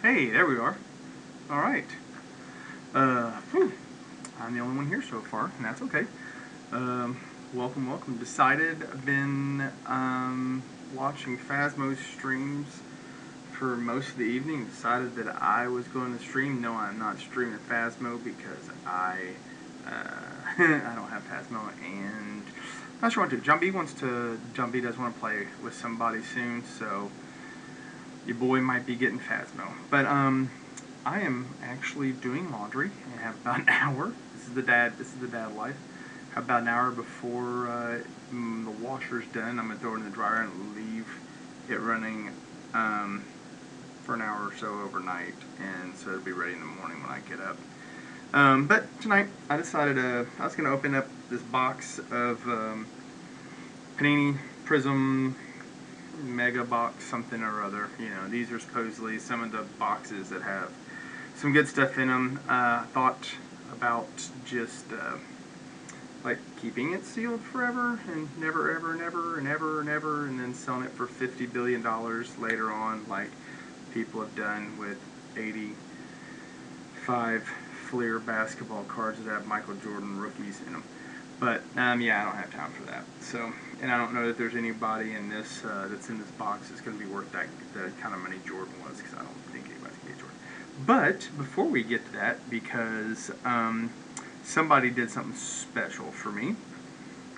Hey, there we are. All right. I'm the only one here so far, and that's okay. Um, welcome. I've been watching Phasmo's streams for most of the evening. Decided that I was going to stream. No, I'm not streaming Phasmo because I don't have Phasmo, and I'm not sure what to. John B does want to play with somebody soon, so your boy might be getting Phasmo. But I am actually doing laundry. I have about an hour. This is the dad life. Have about an hour before the washer's done. I'm gonna throw it in the dryer and leave it running for an hour or so overnight, and so it'll be ready in the morning when I get up. But tonight I decided I was gonna open up this box of Panini Prism Mega Box something or other. You know, these are supposedly some of the boxes that have some good stuff in them. Thought about just like keeping it sealed forever and never ever and then selling it for $50 billion later on, like people have done with 85 Fleer basketball cards that have Michael Jordan rookies in them. But yeah, I don't have time for that. So, and I don't know that there's anybody in this that's in this box that's going to be worth the kind of money Jordan was, because I don't think anybody's going to get Jordan. But before we get to that, because somebody did something special for me,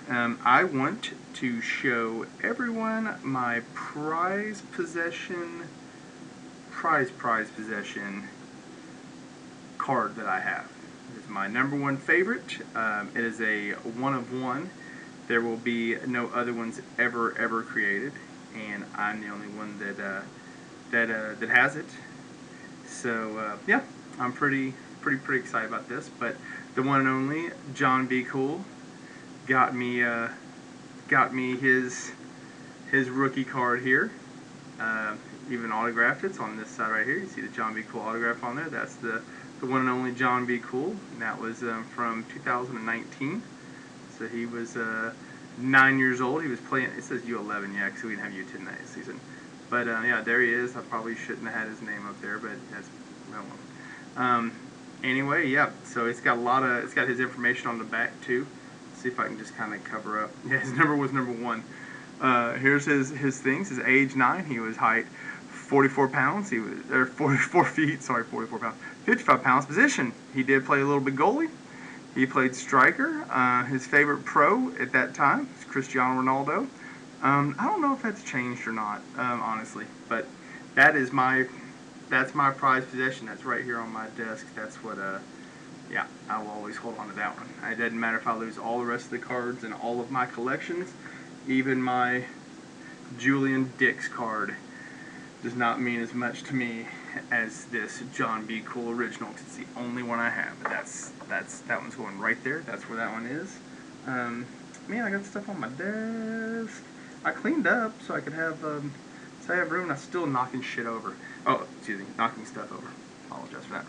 I want to show everyone my prize possession card that I have. It is my number one favorite. It is a one of one. There will be no other ones ever created, and I'm the only one that has it. So yeah, I'm pretty excited about this. But the one and only John B. Cool got me his rookie card here. Even autographed it. It's on this side right here. You see the John B. Cool autograph on there. That's the one and only John B. Cool. And that was from 2019. So he was 9 years old. He was playing. It says U11, yeah, because we didn't have U10 that season. But yeah, there he is. I probably shouldn't have had his name up there, but that's well. Anyway, yeah. So it's got it's got his information on the back too. Let's see if I can just kind of cover up. Yeah, his number was number 1. Here's his things. His age 9. He was height 44 pounds. He was 44 feet. Sorry, 44 pounds. 55 pounds. Position. He did play a little bit goalie. He played striker. His favorite pro at that time was Cristiano Ronaldo. I don't know if that's changed or not, honestly, but that's my prized possession. That's right here on my desk. That's what, yeah, I will always hold on to that one. It doesn't matter if I lose all the rest of the cards in all of my collections. Even my Julian Dix card does not mean as much to me as this John B. Cool original, because it's the only one I have. But that one's going right there. That's where that one is. Man, I got stuff on my desk. I cleaned up so I could have I have room, and I'm still knocking shit over. Oh, excuse me, knocking stuff over. Apologize for that.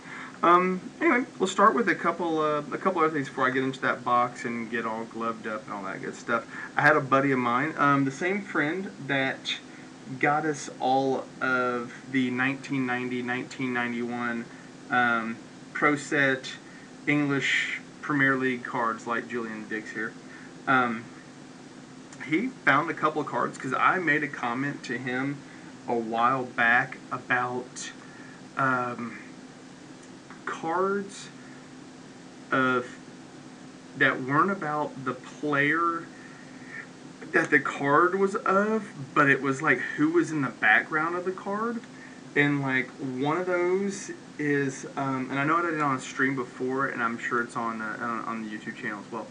Anyway, we'll start with a couple other things before I get into that box and get all gloved up and all that good stuff. I had a buddy of mine, the same friend that got us all of the 1990-1991 Pro Set English Premier League cards, like Julian Dix here. He found a couple of cards because I made a comment to him a while back about cards that weren't about the player that the card was of, but it was like who was in the background of the card. And like one of those is, and I know I did it on a stream before, and I'm sure it's on the YouTube channel as well.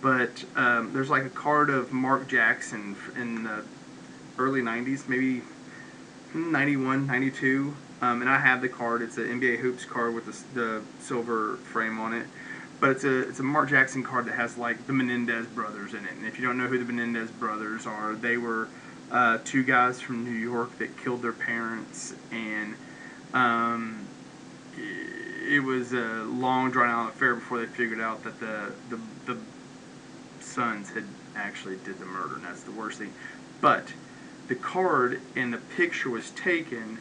But there's like a card of Mark Jackson in the early 90s, maybe 91, 92. And I have the card. It's an NBA Hoops card with the silver frame on it. But it's a Mark Jackson card that has like the Menendez brothers in it. And if you don't know who the Menendez brothers are, they were 2 guys from New York that killed their parents, and it was a long drawn out affair before they figured out that the sons had actually did the murder, and that's the worst thing. But the card and the picture was taken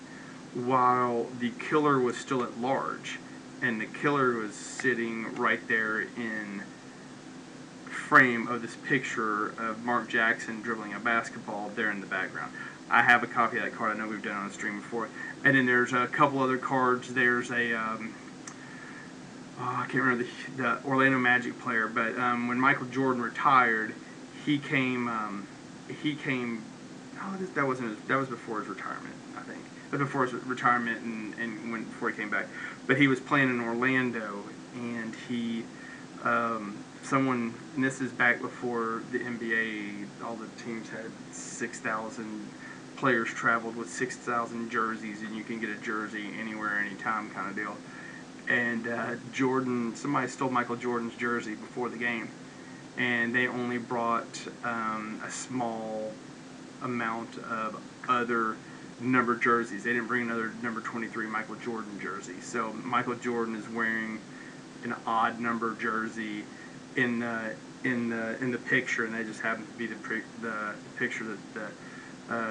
while the killer was still at large, and the killer was sitting right there in frame of this picture of Mark Jackson dribbling a basketball there in the background. I have a copy of that card. I know we've done it on the stream before. And then there's a couple other cards. There's a I can't remember the Orlando Magic player, but when Michael Jordan retired, he came. That was before his retirement, I think. But before his retirement and before he came back. But he was playing in Orlando, and he and this is back before the NBA. All the teams had 6,000 players traveled with 6,000 jerseys, and you can get a jersey anywhere, anytime, kind of deal. And somebody stole Michael Jordan's jersey before the game, and they only brought a small amount of other numbered jerseys. They didn't bring another number 23 Michael Jordan jersey. So Michael Jordan is wearing an odd number jersey in the picture, and they just happened to be the picture that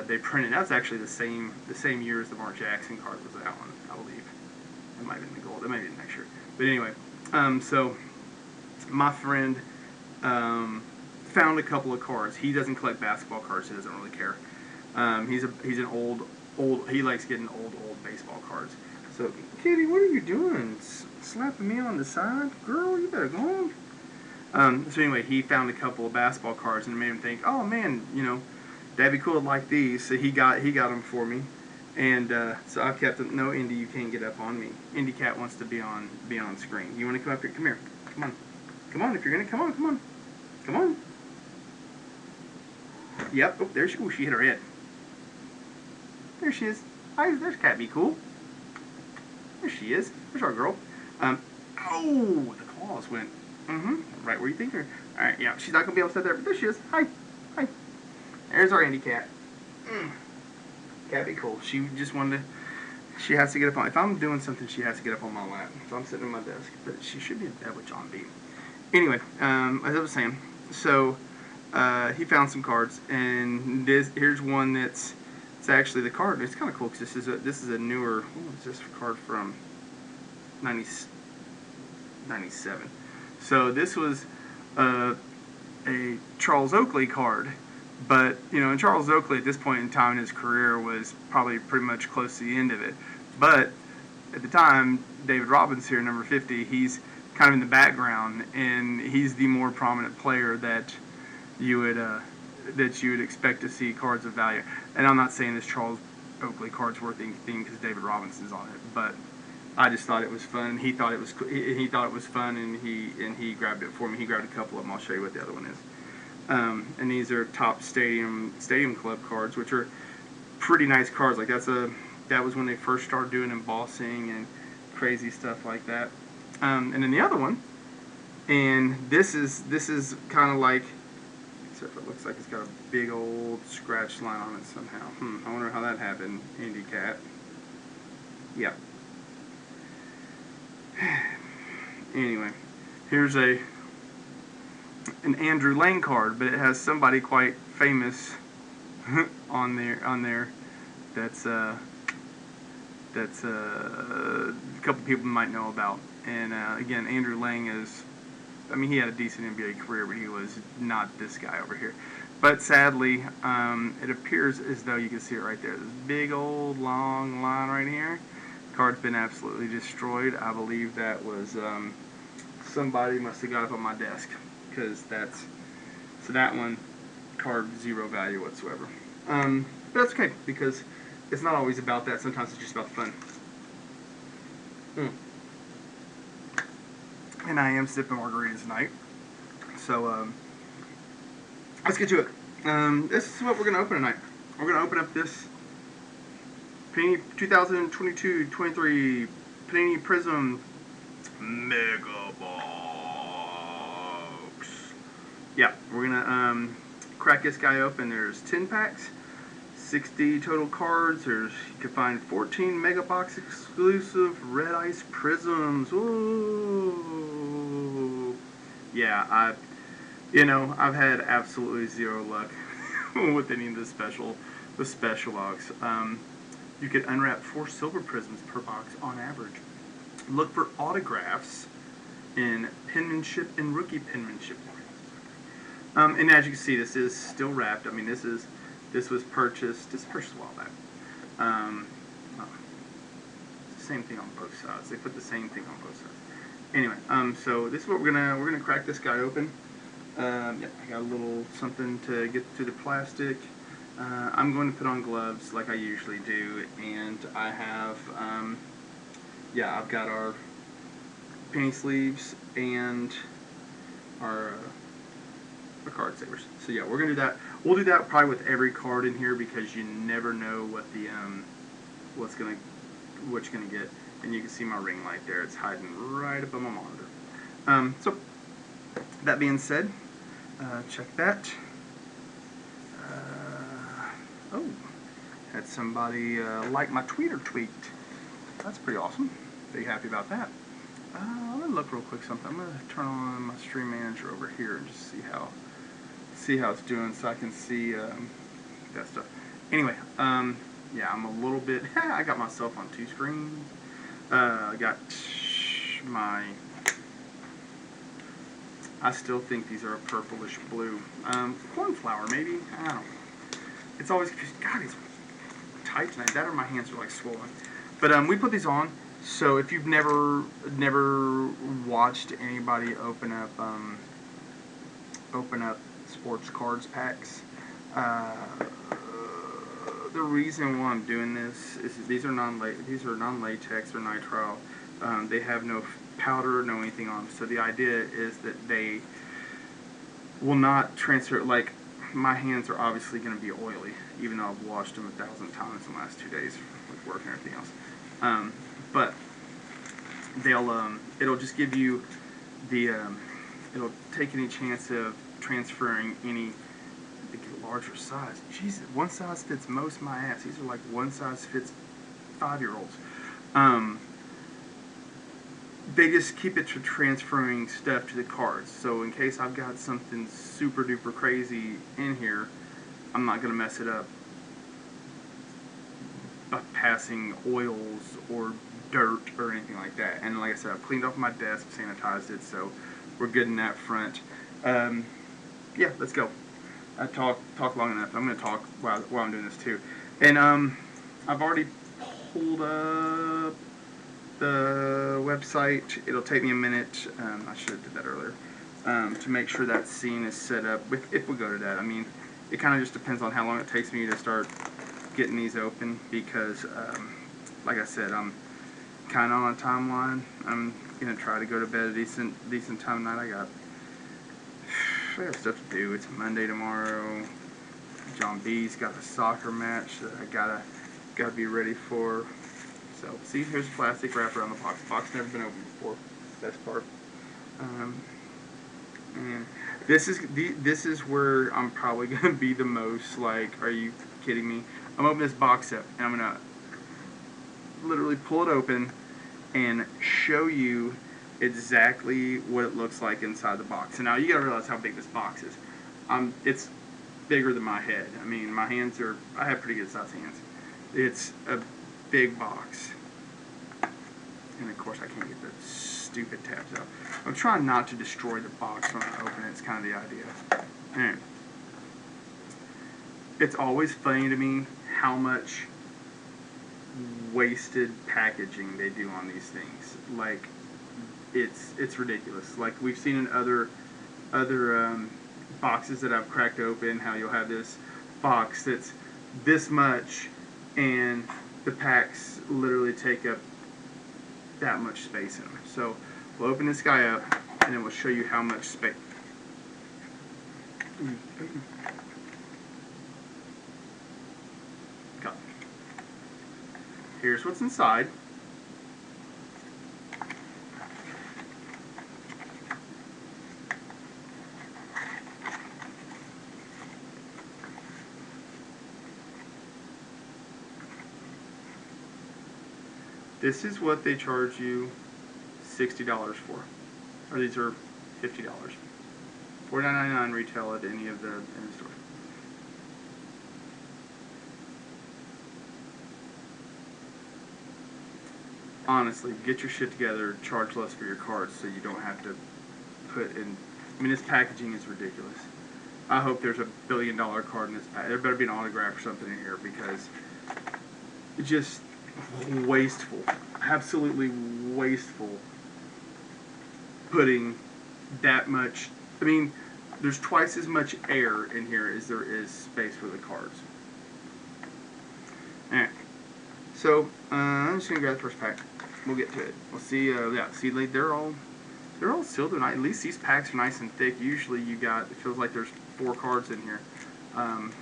they printed. That's actually the same year as the Mark Jackson card was that one, I believe. It might have been the gold. It might be the next year. But anyway, so my friend found a couple of cards. He doesn't collect basketball cards. He doesn't really care. He's an old. He likes getting old baseball cards. So, Kitty, what are you doing? Slapping me on the side, girl? You better go on. So anyway, he found a couple of basketball cards and it made him think, oh man, that'd be cool to like these. So he got them for me. And so I've kept them. No, Indy, you can't get up on me. Indy Cat wants to be on screen. You want to come up here? Come here. Come on. If you're gonna come on. Yep. Oh, there she. Oh, she hit her head. There she is. Hi, there's Cat. Be cool. There she is. There's our girl. Oh, the claws went. Right where you think her. All right. Yeah, she's not gonna be able to sit there, but there she is. Hi. There's our Indy Cat. Cat be cool. She just wanted to. She has to get up on. If I'm doing something, she has to get up on my lap. So I'm sitting at my desk, but she should be in bed with John B. Anyway, as I was saying, so he found some cards, and here's one that's it's actually the card. It's kind of cool because this is a newer. What is this card from? 97. So this was a Charles Oakley card. But, Charles Oakley at this point in time in his career was probably pretty much close to the end of it. But at the time, David Robbins here, number 50, he's kind of in the background, and he's the more prominent player that you would expect to see cards of value. And I'm not saying this Charles Oakley card's worth anything because David Robinson's on it, but I just thought it was fun, and he thought it was fun, and he grabbed it for me. He grabbed a couple of them. I'll show you what the other one is. And these are top stadium club cards, which are pretty nice cards. Like that was when they first started doing embossing and crazy stuff like that. And then the other one, and this is kind of like, except it looks like it's got a big old scratch line on it somehow. I wonder how that happened, Indy Cat. Yeah. Anyway, here's an Andrew Lane card, but it has somebody quite famous on there. That's a couple people might know about. And again, Andrew Lang he had a decent NBA career, but he was not this guy over here. But sadly, it appears as though you can see it right there. This big old long line right here. Card's been absolutely destroyed. I believe that was somebody must have got up on my desk, because that one card, zero value whatsoever. But that's okay, because it's not always about that. Sometimes it's just about the fun. And I am sipping margaritas tonight. So let's get to it. This is what we're going to open tonight. We're going to open up this Panini 2022-23 Panini Prism Mega Box. Yeah, we're going to crack this guy open. There's 10 packs, 60 total cards. You can find 14 Mega Box exclusive Red Ice Prisms. Ooh. Yeah, I've had absolutely zero luck with any of the special box. You could unwrap 4 silver prisms per box on average. Look for autographs in penmanship and rookie penmanship. And as you can see, this is still wrapped. I mean, this was purchased. This was purchased a while back. Well, it's the same thing on both sides. They put the same thing on both sides. Anyway, so this is what we're gonna crack this guy open. Yeah, I got a little something to get through the plastic. I'm going to put on gloves like I usually do, and I have, yeah, I've got our penny sleeves and our card savers. So yeah, we're gonna do that. We'll do that probably with every card in here because you never know what the what you're gonna get. And you can see my ring light there. It's hiding right above my monitor. So that being said, check that. Oh, had somebody like my tweeter tweet. That's pretty awesome. Pretty happy about that. I'm gonna look real quick something. I'm gonna turn on my stream manager over here and just see how it's doing, so I can see that stuff. Anyway, yeah, I'm a little bit. I got myself on 2 screens. I got my. I still think these are a purplish blue. Cornflower, maybe. I don't know. It's always God. It's tight tonight. That or my hands are like swollen. But we put these on. So if you've never watched anybody open up sports cards packs, the reason why I'm doing this is these are non-latex or nitrile. They have no powder, no anything on them. So the idea is that they will not transfer. Like my hands are obviously going to be oily, even though I've washed them 1,000 times in the last 2 days with work and everything else. But it'll just give you the it'll take any chance of transferring any. I think a larger size. Jesus, one size fits most of my ass. These are like one size fits 5-year-olds. They just keep it to transferring stuff to the cards. So in case I've got something super duper crazy in here, I'm not gonna mess it up by passing oils or dirt or anything like that. And like I said, I've cleaned off my desk, sanitized it, so we're good in that front. Yeah, let's go. I talk long enough. I'm going to talk while I'm doing this too. And I've already pulled up the website. It'll take me a minute. I should have did that earlier to make sure that scene is set up. If we go to that, I mean, it kind of just depends on how long it takes me to start getting these open because, like I said, I'm kind of on a timeline. I'm going to try to go to bed at a decent time tonight. I got stuff to do. It's Monday tomorrow. John B's got a soccer match that I gotta be ready for. So see, here's a plastic wrap around the box. The box never been opened before. Best part. And this is where I'm probably gonna be the most like, are you kidding me? I'm opening this box up and I'm gonna literally pull it open and show you exactly what it looks like inside the box. And now you gotta realize how big this box is. It's bigger than my head. I mean, my hands I have pretty good sized hands. It's a big box. And of course I can't get the stupid tabs out. I'm trying not to destroy the box when I open it. It's kind of the idea. Anyway. It's always funny to me how much wasted packaging they do on these things. Like, it's ridiculous. Like we've seen in other boxes that I've cracked open, how you'll have this box that's this much, and the packs literally take up that much space in them. So we'll open this guy up, and then we'll show you how much space. Here's what's inside. This is what they charge you $60 for. Or these are $50. $49.99 retail at any of the stores. honestly, get your shit together, charge less for your cards so you don't have to put in. I mean, this packaging is ridiculous. I hope there's $1 billion card in this pack. There better be an autograph or something in here because it's just wasteful. Absolutely wasteful putting that much. I mean, there's twice as much air in here as there is space for the cards. Alright. So, I'm just going to grab the first pack. We'll get to it. We'll see, yeah, see, like, they're all sealed. At least these packs are nice and thick. Usually it feels like there's 4 cards in here. 10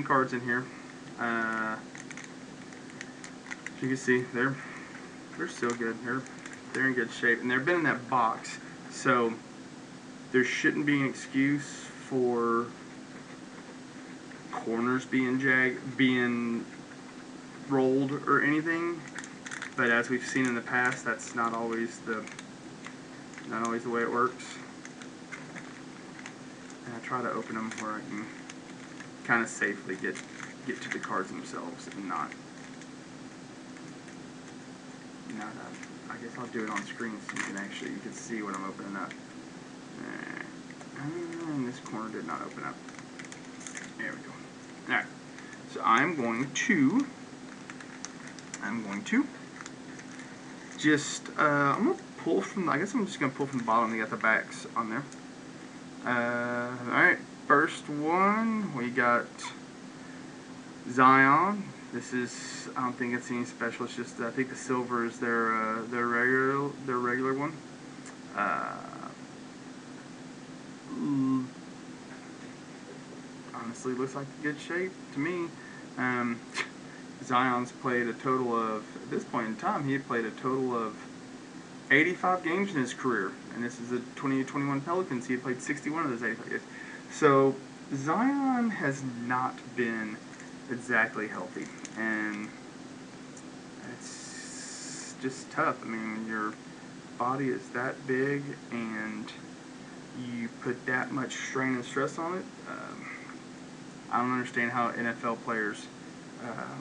cards in here. As you can see, they're still good. They're in good shape, and they've been in that box, so there shouldn't be an excuse for corners being rolled or anything. But as we've seen in the past, that's not always the way it works. And I try to open them where I can kind of safely get to the cards themselves and not. I guess I'll do it on screen so you can see what I'm opening up. And this corner did not open up. There we go. Alright. So I'm going to just I'm gonna pull from. I guess I'm just gonna pull from the bottom. They got the backs on there. Alright. First one we got Zion. This is, I don't think it's any special. It's just, I think the silver is their regular one. Honestly, looks like a good shape to me. Zion's played a total of, at this point in time, he had played a total of 85 games in his career, and this is the 2021 Pelicans. He had played 61 of those 85 games. So Zion has not been exactly healthy, and it's just tough. I mean, when your body is that big and you put that much strain and stress on it, I don't understand how NFL players,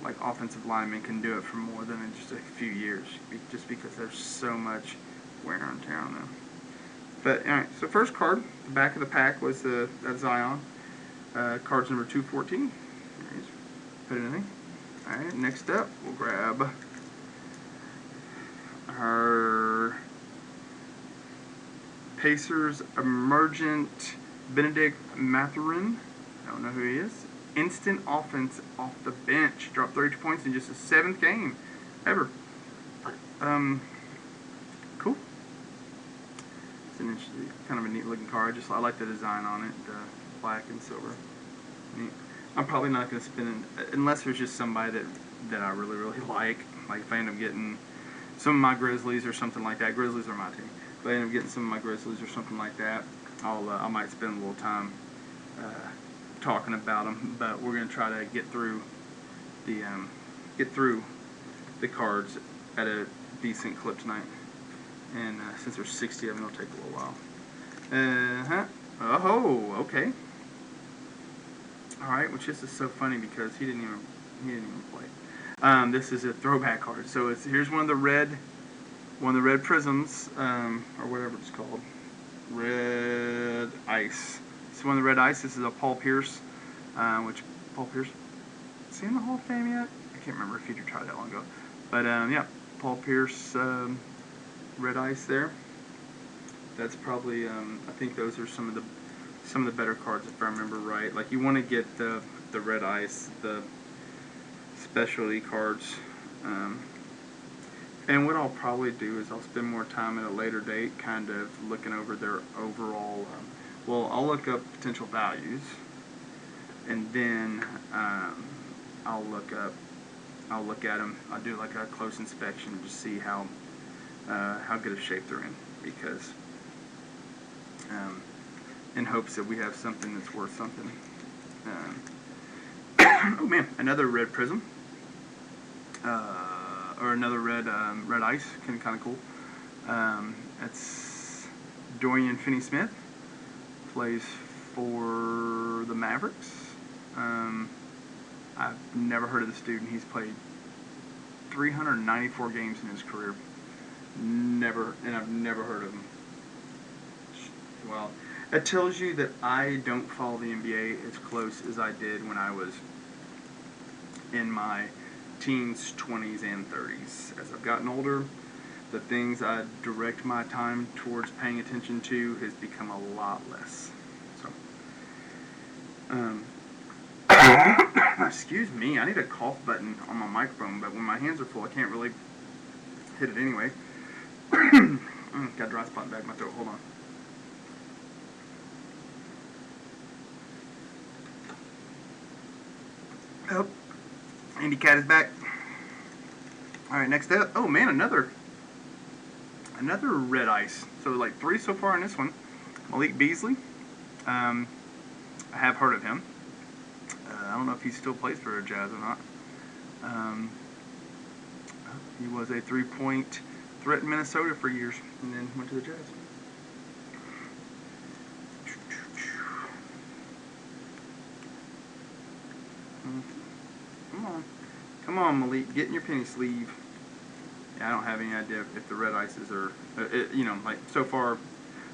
like offensive linemen, can do it for more than just a few years, just because there's so much wear and tear on them. But alright, so first card, the back of the pack was that Zion. Cards number 214. Put it in there. Alright, next up, we'll grab our Pacers Emergent Benedict Mathurin. I don't know who he is. Instant offense off the bench. Dropped 32 points in just his 7th game ever. Cool. It's an interesting, kind of a neat looking card. I like the design on it, black and silver. Neat. I'm probably not going to spin it unless there's just somebody that I really, really like. Like if I end up getting some of my Grizzlies or something like that. Grizzlies are my team. If I end up getting some of my Grizzlies or something like that, I might spend a little time talking about them. But we're going to try to get through the cards at a decent clip tonight. And since there's 60 of them, it'll take a little while. Oh, okay. Alright, which this is so funny because he didn't even play. This is a throwback card. So here's one of the red prisms, or whatever it's called. Red Ice. It's one of the red ice. This is a Paul Pierce, which Paul Pierce, is he in the Hall of Fame yet? I can't remember if he retired that long ago. But yeah, Paul Pierce, red ice there. That's probably, I think those are some of the better cards if I remember right. Like you want to get the red ice, the specialty cards. And what I'll probably do is I'll spend more time at a later date kind of looking over their overall, I'll look up potential values, and then I'll look at them. I'll do like a close inspection to see how good of shape they're in, because in hopes that we have something that's worth something. Oh man, another red prism. Or another red ice, kind of cool. That's Dorian Finney-Smith, plays for the Mavericks. I've never heard of this dude, and he's played 394 games in his career. Never, and I've never heard of him. Well, it tells you that I don't follow the NBA as close as I did when I was in my teens, 20s, and 30s. As I've gotten older, the things I direct my time towards paying attention to has become a lot less. So, excuse me, I need a cough button on my microphone, but when my hands are full, I can't really hit it anyway. Got a dry spot in the back of my throat. Hold on. Oh, Andy Cat is back. All right, next up. Oh man, another red ice. So like 3 so far in this one. Malik Beasley. I have heard of him. I don't know if he still plays for the Jazz or not. He was a 3-point threat in Minnesota for years, and then went to the Jazz. Come on, Malik, get in your penny sleeve. Yeah, I don't have any idea if the red ices are, like so far.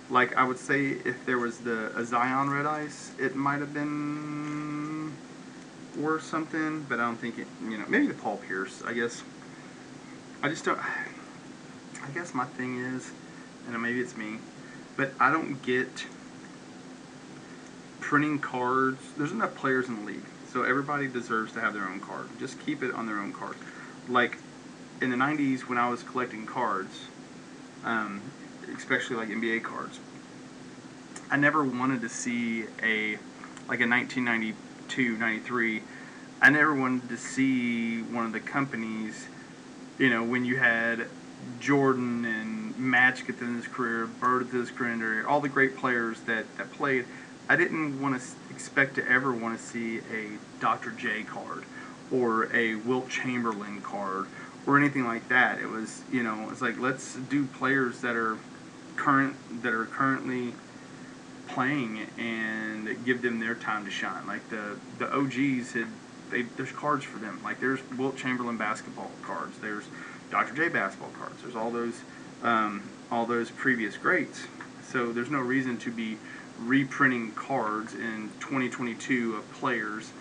Like I would say, if there was a Zion red ice, it might have been worth something, but I don't think it. Maybe the Paul Pierce. I guess. I just don't. I guess my thing is, and maybe it's me, but I don't get printing cards. There's enough players in the league, so everybody deserves to have their own card. Just keep it on their own card. Like in the 90s when I was collecting cards, especially like NBA cards, I never wanted to see a 1992, 93. I never wanted to see one of the companies, when you had Jordan and Magic at the end of his career, Bird at his career, all the great players that played. I didn't want to expect to ever want to see a Dr. J card or a Wilt Chamberlain card or anything like that. It was, it's like, let's do players that are currently playing and give them their time to shine. Like the OGs there's cards for them. Like there's Wilt Chamberlain basketball cards. There's Dr. J basketball cards. There's all those previous greats. So there's no reason to be reprinting cards in 2022 of players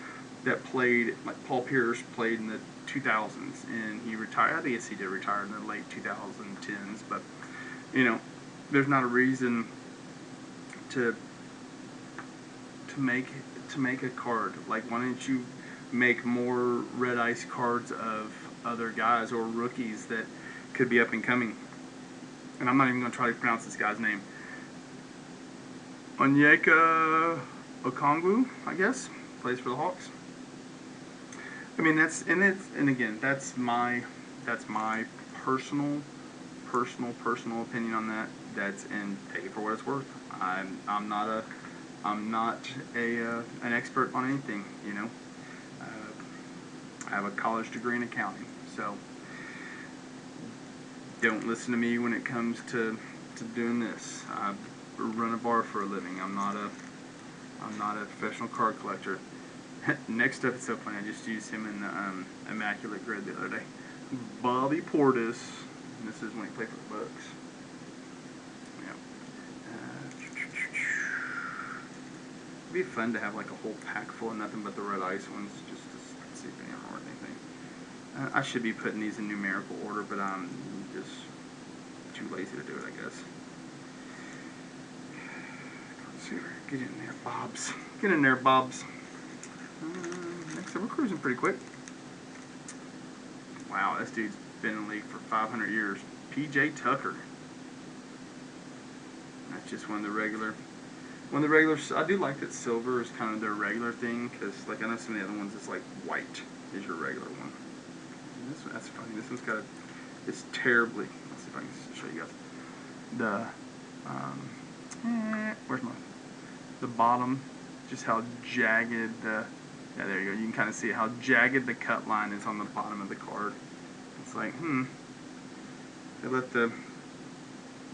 that played, like Paul Pierce played in the 2000s and he retired. I guess he did retire in the late 2010s, but there's not a reason to make a card. Like, why don't you make more red ice cards of other guys or rookies that could be up and coming? And I'm not even going to try to pronounce this guy's name. Onyeka Okongwu, I guess, plays for the Hawks. I mean, that's my personal opinion on that. And take it for what it's worth. I'm not an expert on anything. I have a college degree in accounting, so don't listen to me when it comes to doing this. I run a bar for a living. I'm not a professional card collector. Next up, it's so funny. I just used him in the Immaculate Grid the other day. Bobby Portis. And this is when he played for the Bucks. It'd be fun to have like a whole pack full of nothing but the red ice ones, just to see if any are or anything. I should be putting these in numerical order, but I'm just too lazy to do it, I guess. Let's see, get in there, Bobs. Get in there, Bobs. Next up, we're cruising pretty quick. Wow, this dude's been in the league for 500 years. P.J. Tucker. That's just one of the regular. I do like that silver is kind of their regular thing, because like I know some of the other ones it's like white is your regular one. And that's funny. This one's got it's terribly. Let's see if I can show you guys where's the bottom, just how jagged the. Yeah, there you go. You can kind of see how jagged the cut line is on the bottom of the card. It's like, they let the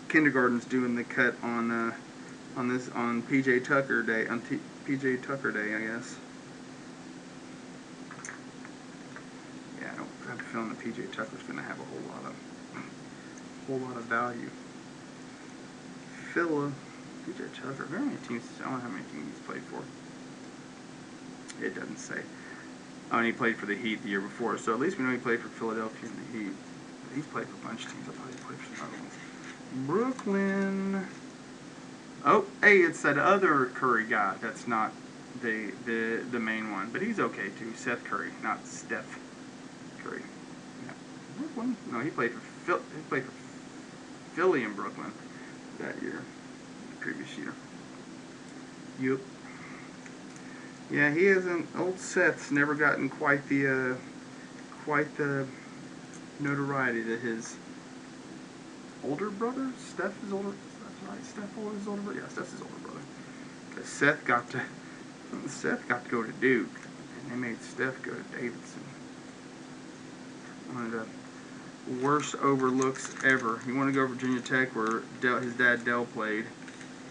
kindergartens doing the cut on PJ Tucker Day, PJ Tucker Day, I guess. Yeah, I have a feeling that PJ Tucker's going to have a whole lot of value. PJ Tucker. How many teams? I don't know how many teams he's played for. It doesn't say. Oh, and he played for the Heat the year before, so at least we know he played for Philadelphia and the Heat. But he's played for a bunch of teams. I thought he played for some other ones. Brooklyn. Oh, hey, it's that other Curry guy. That's not the main one, but he's okay too. Seth Curry, not Steph Curry. Yeah. Brooklyn. No, he played for Philly and Brooklyn that year, the previous year. Yup. Yeah, he hasn't. Old Seth's never gotten quite the notoriety that his older brother, Steph, is older. That's right. Steph is his older brother. Yeah, Steph's his older brother. Because Seth got to go to Duke, and they made Steph go to Davidson. One of the worst overlooks ever. You want to go to Virginia Tech, where his dad Dell played,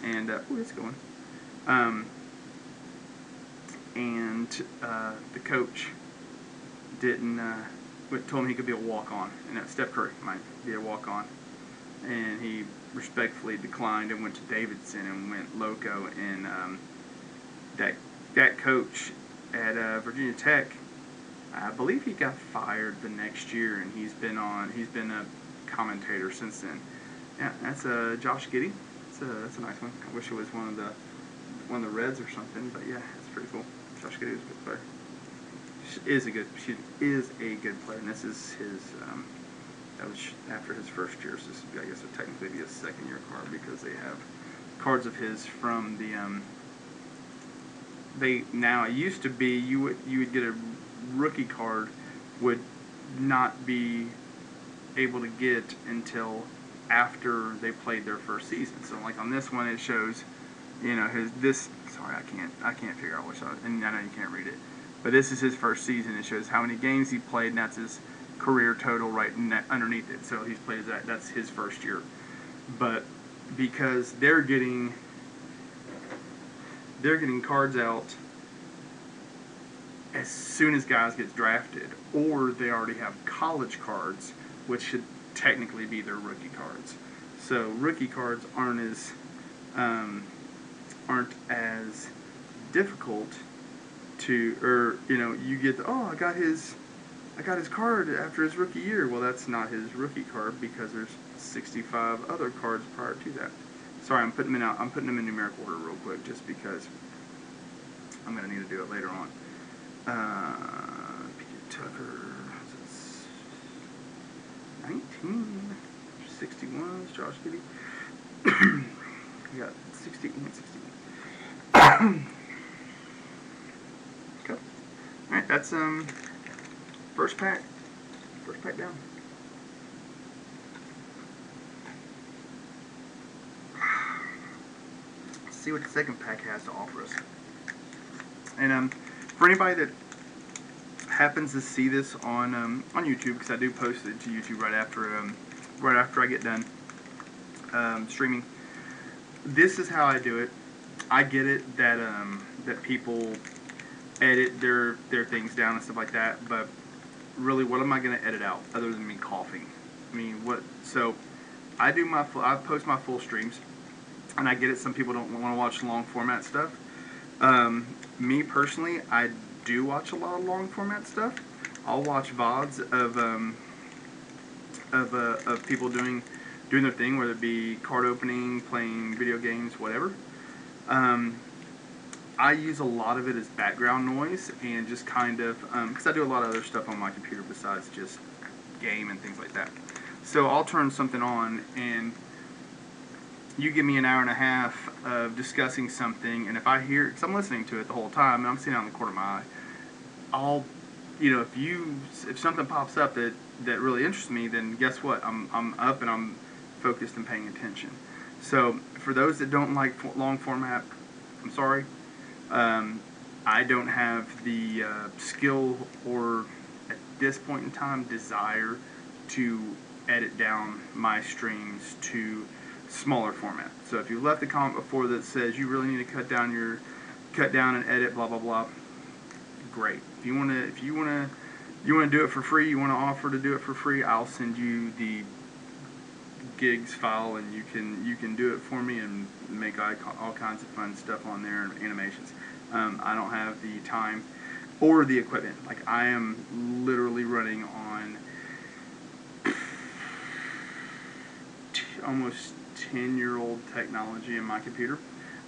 and it's going. And the coach didn't told him he could be a walk-on, and that Steph Curry might be a walk-on, and he respectfully declined and went to Davidson and went loco. And that coach at Virginia Tech, I believe he got fired the next year, and he's been a commentator since then. Yeah, that's Josh Giddey. That's a nice one. I wish it was one of the Reds or something, but yeah, it's pretty cool. Josh Giddey is a good player. She is a good player, and this is his. That was after his first year. So this, I guess, would technically be a second-year card because they have cards of his from the. It used to be you would get a rookie card, would not be able to get until after they played their first season. So like on this one, it shows, Sorry, I can't figure out which one, and I know you can't read it, but this is his first season. It shows how many games he played, and that's his career total right underneath it. So he's played that. That's his first year. But because they're getting cards out as soon as guys get drafted, or they already have college cards, which should technically be their rookie cards. So rookie cards aren't as difficult to, you get I got his card after his rookie year. Well, that's not his rookie card because there's 65 other cards prior to that. Sorry, I'm putting them in numerical order real quick just because I'm going to need to do it later on. PJ Tucker, 19, 61, Josh Giddey. We got 60 and 61. Okay. Alright, that's first pack down. Let's see what the second pack has to offer us. And for anybody that happens to see this on YouTube, because I do post it to YouTube right after I get done streaming. This is how I do it. I get it that people edit their things down and stuff like that, but really, what am I going to edit out other than me coughing? I mean, what? So I post my full streams, and I get it. Some people don't want to watch long format stuff. Me personally, I do watch a lot of long format stuff. I'll watch VODs of people doing their thing, whether it be card opening, playing video games, whatever. I use a lot of it as background noise and just kind of, because I do a lot of other stuff on my computer besides just game and things like that. So I'll turn something on and you give me an hour and a half of discussing something, and if I hear, because I'm listening to it the whole time, and I'm sitting out in the corner of my eye, I'll, if something pops up that really interests me, then guess what? I'm up and I'm focused and paying attention. So for those that don't like long format, I'm sorry. I don't have the skill or, at this point in time, desire to edit down my streams to smaller format. So if you left a comment before that says you really need to cut down and edit blah blah blah, great. If you wanna You want to do it for free, you want to offer to do it for free, I'll send you the gigs file, and you can do it for me and make all kinds of fun stuff on there and animations. I don't have the time or the equipment. Like, I am literally running on almost 10-year-old technology in my computer.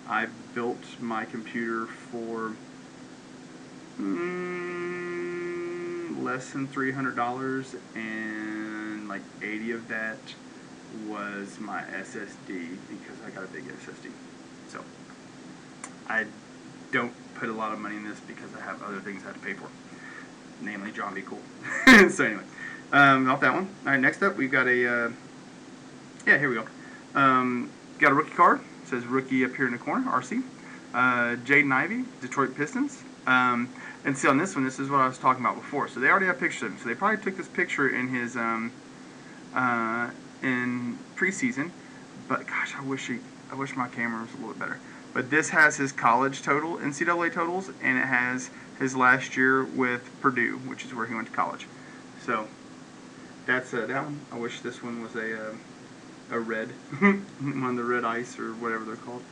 I built my computer for less than $300, and like 80 of that was my SSD, because I got a big SSD. So I don't put a lot of money in this because I have other things I have to pay for, namely John B. Cool. So anyway, off that one. All right, next up we've got a here we go. Got a rookie card. It says rookie up here in the corner, RC. Jaden Ivey, Detroit Pistons. And see, on this one, this is what I was talking about before. So they already have pictures of him. So they probably took this picture in his in preseason. But gosh, I wish my camera was a little bit better. But this has his college total, NCAA totals, and it has his last year with Purdue, which is where he went to college. So that's that one. I wish this one was a red, one of the red ice or whatever they're called.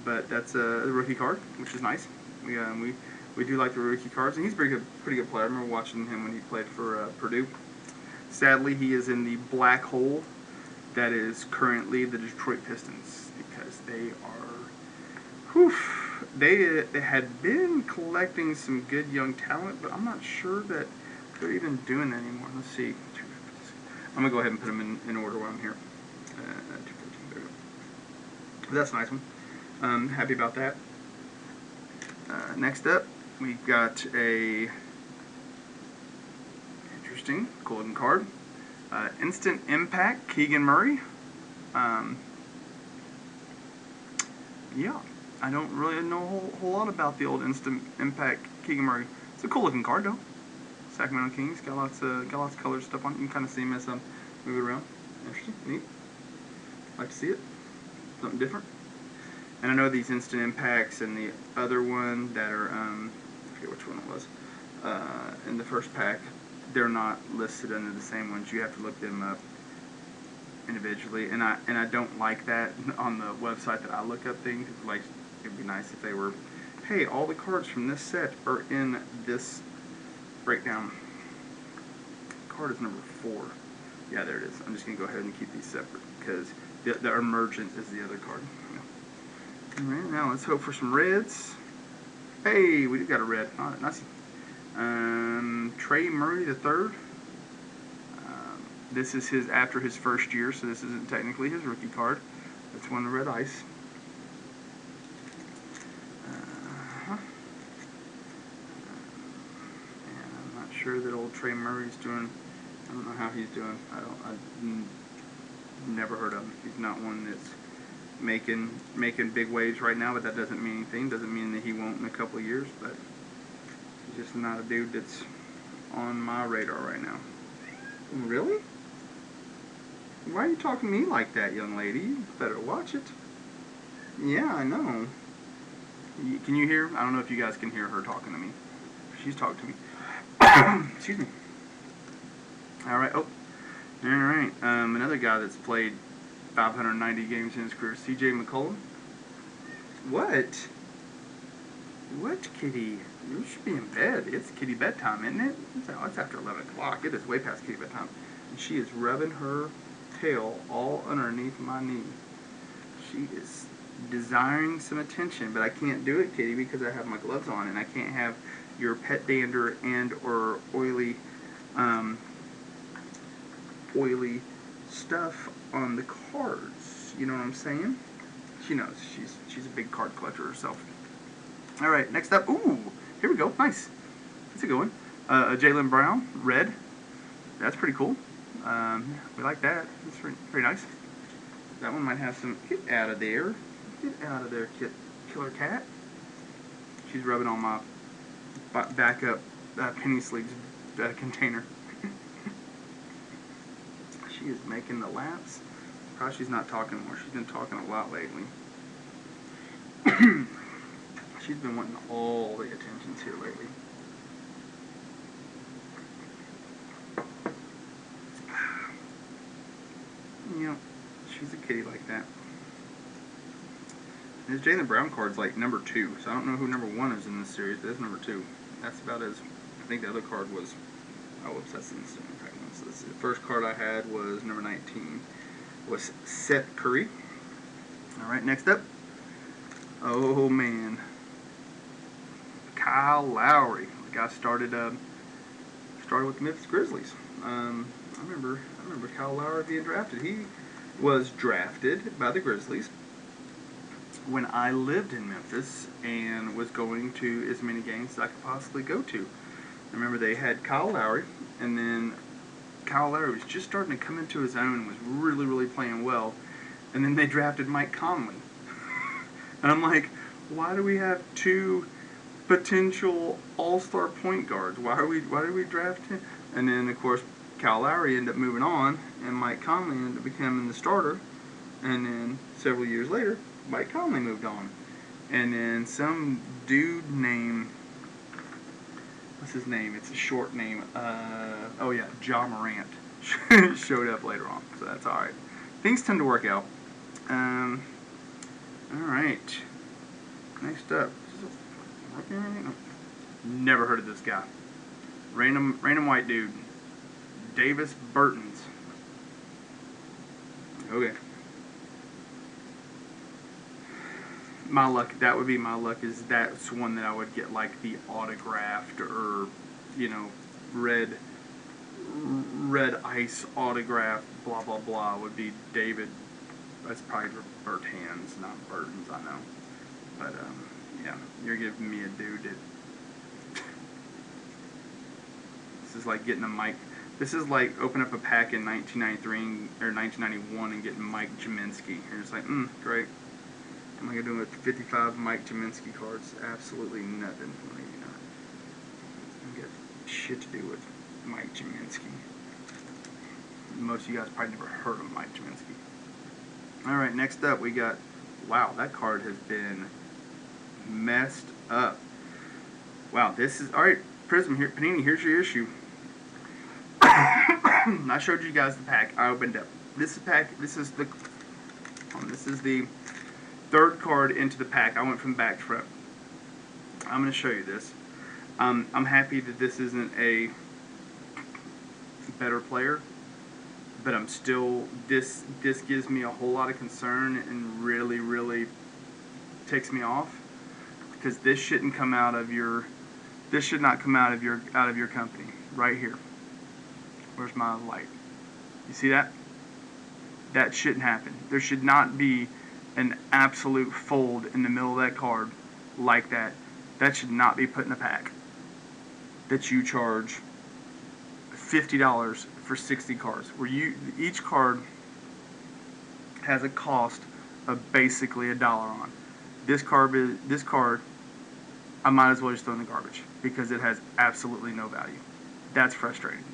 But that's a rookie card, which is nice. We do like the rookie cards, and he's a pretty good player. I remember watching him when he played for Purdue. Sadly, he is in the black hole that is currently the Detroit Pistons, because they are, they had been collecting some good young talent, but I'm not sure that they're even doing that anymore. Let's see. I'm going to go ahead and put them in order while I'm here. 214, there we go. But that's a nice one. Happy about that. Next up, we've got a interesting, cool looking card. Instant Impact, Keegan Murray. Yeah, I don't really know a whole lot about the old Instant Impact Keegan Murray. It's a cool looking card though. Sacramento Kings, got lots of colored stuff on it. You can kind of see him as move it around. Interesting, neat. Like to see it. Something different. And I know these Instant Impacts and the other one that are, I forget which one it was, in the first pack, they're not listed under the same ones. You have to look them up individually, and I don't like that on the website that I look up things. Like, it'd be nice if they were, hey, all the cards from this set are in this breakdown. Card is number 4. Yeah, there it is. I'm just going to go ahead and keep these separate, because the Emergent is the other card. Yeah. Alright, now let's hope for some reds. Hey, we got a red. Alright, nice. Trey Murray III. This is his after his first year, so this isn't technically his rookie card. That's one of the red ice. And I'm not sure that old Trey Murray's doing. I don't know how he's doing. I've never heard of him. He's not one that's making big waves right now, but that doesn't mean anything. Doesn't mean that he won't in a couple of years, but he's just not a dude that's on my radar right now. Really? Why are you talking to me like that, young lady? You better watch it. Yeah, I know. Can you hear? I don't know if you guys can hear her talking to me. She's talking to me. Excuse me. Alright, Alright, another guy that's played 590 games in his career, C.J. McCollum. What? What, kitty? You should be in bed. It's kitty bedtime, isn't it? It's after 11 o'clock. It is way past kitty bedtime. And she is rubbing her tail all underneath my knee. She is desiring some attention, but I can't do it, kitty, because I have my gloves on, and I can't have your pet dander and or oily stuff on the cards. You know what I'm saying? She knows. She's a big card collector herself. All right, next up. Ooh, here we go. Nice. That's a good one. Jaylen Brown, red. That's pretty cool. We like that. That's pretty nice. That one might have some. Get out of there. Get out of there, killer cat. She's rubbing on my backup penny sleeves container. She is making the laps. Probably she's not talking more. She's been talking a lot lately. She's been wanting all the attentions here lately. she's a kitty like that. And this Jaylen Brown card's like number 2, so I don't know who number 1 is in this series, but that's number 2. That's about as, I think the other card was, oh, whoops, that's in the impact one. So this is, the first card I had was number 19, was Seth Curry. Alright, next up, oh man, Kyle Lowry. The guy started with the Memphis Grizzlies. I remember Kyle Lowry being drafted. He was drafted by the Grizzlies when I lived in Memphis and was going to as many games as I could possibly go to. I remember they had Kyle Lowry, and then Kyle Lowry was just starting to come into his own and was really, really playing well. And then they drafted Mike Conley. And I'm like, why do we have 2 potential all-star point guards? Why did we draft him? And then, of course, Kyle Lowry ended up moving on, and Mike Conley ended up becoming the starter. And then several years later, Mike Conley moved on. And then some dude named, what's his name? It's a short name. Oh yeah, Ja Morant showed up later on. So that's all right. Things tend to work out. All right. Next up. Never heard of this guy. Random white dude. Davis Bertans. Okay. My luck, that would be my luck, is that's one that I would get like the autographed or, you know, red ice autograph, blah blah blah, would be David. That's probably Bertans, not Burtons, I know. But yeah, you're giving me a dude that. This is like getting a Mike. This is like opening up a pack in 1993 or 1991 and getting Mike Jaminski. You're just like, great. What am I gonna do with 55 Mike Jaminski cards? Absolutely nothing. You know, I got shit to do with Mike Jaminski. Most of you guys probably never heard of Mike Jaminski. All right, next up we got. Wow, that card has been messed up. Wow, this is all right. Prism here, Panini. Here's your issue. I showed you guys the pack I opened up. This pack. This is the 3rd card into the pack. I went from back to front. I'm going to show you this. I'm happy that this isn't a better player, but I'm still, this gives me a whole lot of concern and really, really takes me off, because this shouldn't come out of your, this should not come out of your company right here. Where's my light? You see that? That shouldn't happen. There should not be an absolute fold in the middle of that card like that. That should not be put in a pack that you charge $50 for 60 cards, where each card has a cost of basically $1 on. This card, I might as well just throw in the garbage because it has absolutely no value. That's frustrating.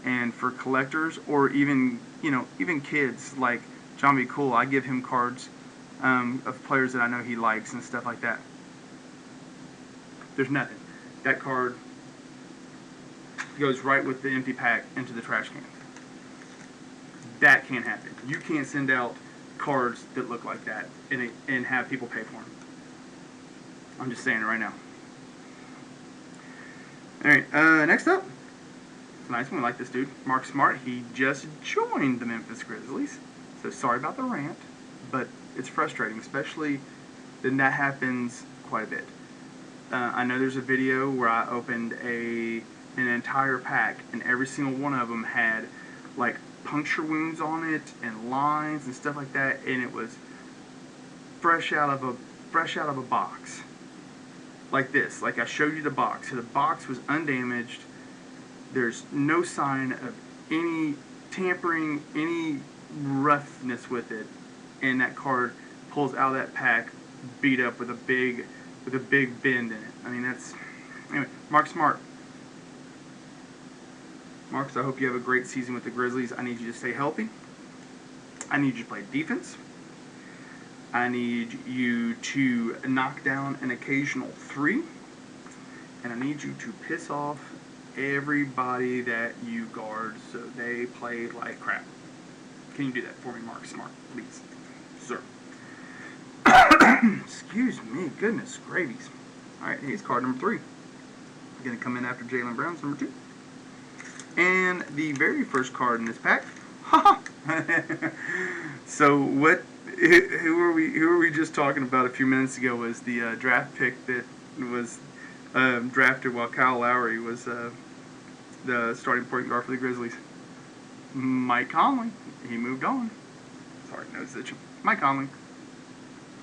And for collectors, or even kids like John B. Cool, I give him cards of players that I know he likes and stuff like that. There's nothing. That card goes right with the empty pack into the trash can. That can't happen. You can't send out cards that look like that and have people pay for them. I'm just saying it right now. Alright, next up. It's a nice one. I like this dude. Mark Smart. He just joined the Memphis Grizzlies. So sorry about the rant, but it's frustrating, especially then that happens quite a bit. I know there's a video where I opened an entire pack, and every single one of them had like puncture wounds on it and lines and stuff like that, and it was fresh out of a box, like this. Like I showed you the box. So the box was undamaged. There's no sign of any tampering, any roughness with it, and that card pulls out of that pack beat up with a big bend in it. I mean, that's anyway. Mark Smart. Marcus, I hope you have a great season with the Grizzlies. I need you to stay healthy. I need you to play defense. I need you to knock down an occasional 3. And I need you to piss off everybody that you guard so they play like crap. Can you do that for me, Mark Smart, please, sir? Excuse me, goodness gravies. All right, here's card number 3. Going to come in after Jaylen Brown's number 2. And the very first card in this pack. So what? Who were we just talking about a few minutes ago? Was the draft pick that was drafted while Kyle Lowry was the starting point guard for the Grizzlies? Mike Conley. He moved on. Sorry, nose itching. Mike Conley.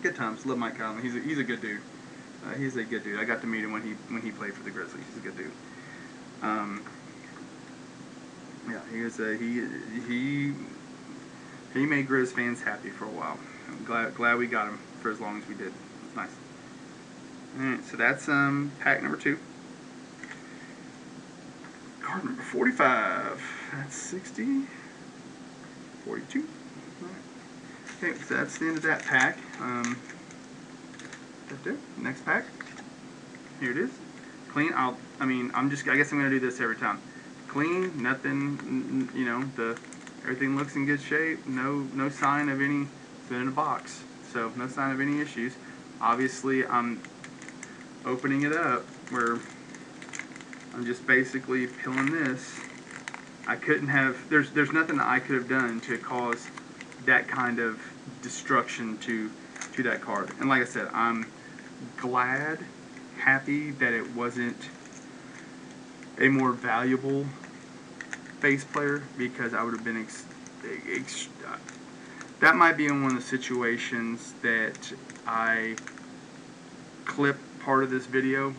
Good times. Love Mike Conley. He's a good dude. He's a good dude. I got to meet him when he played for the Grizzlies. He's a good dude. Yeah, he made Grizz fans happy for a while. I'm glad we got him for as long as we did. It's nice. Alright, so that's pack number 2. Card number 45. That's 60. 42. Alright. Okay, so that's the end of that pack. Right there. Next pack. Here it is. Clean. I guess I'm gonna do this every time. Clean. Nothing. You know, everything looks in good shape. No sign of any. It's been in a box, so no sign of any issues. Obviously, I'm opening it up where I'm just basically peeling this. I couldn't have. There's nothing that I could have done to cause that kind of destruction to that card. And like I said, I'm happy that it wasn't a more valuable base player, because I would have been that might be in one of the situations that I clip part of this video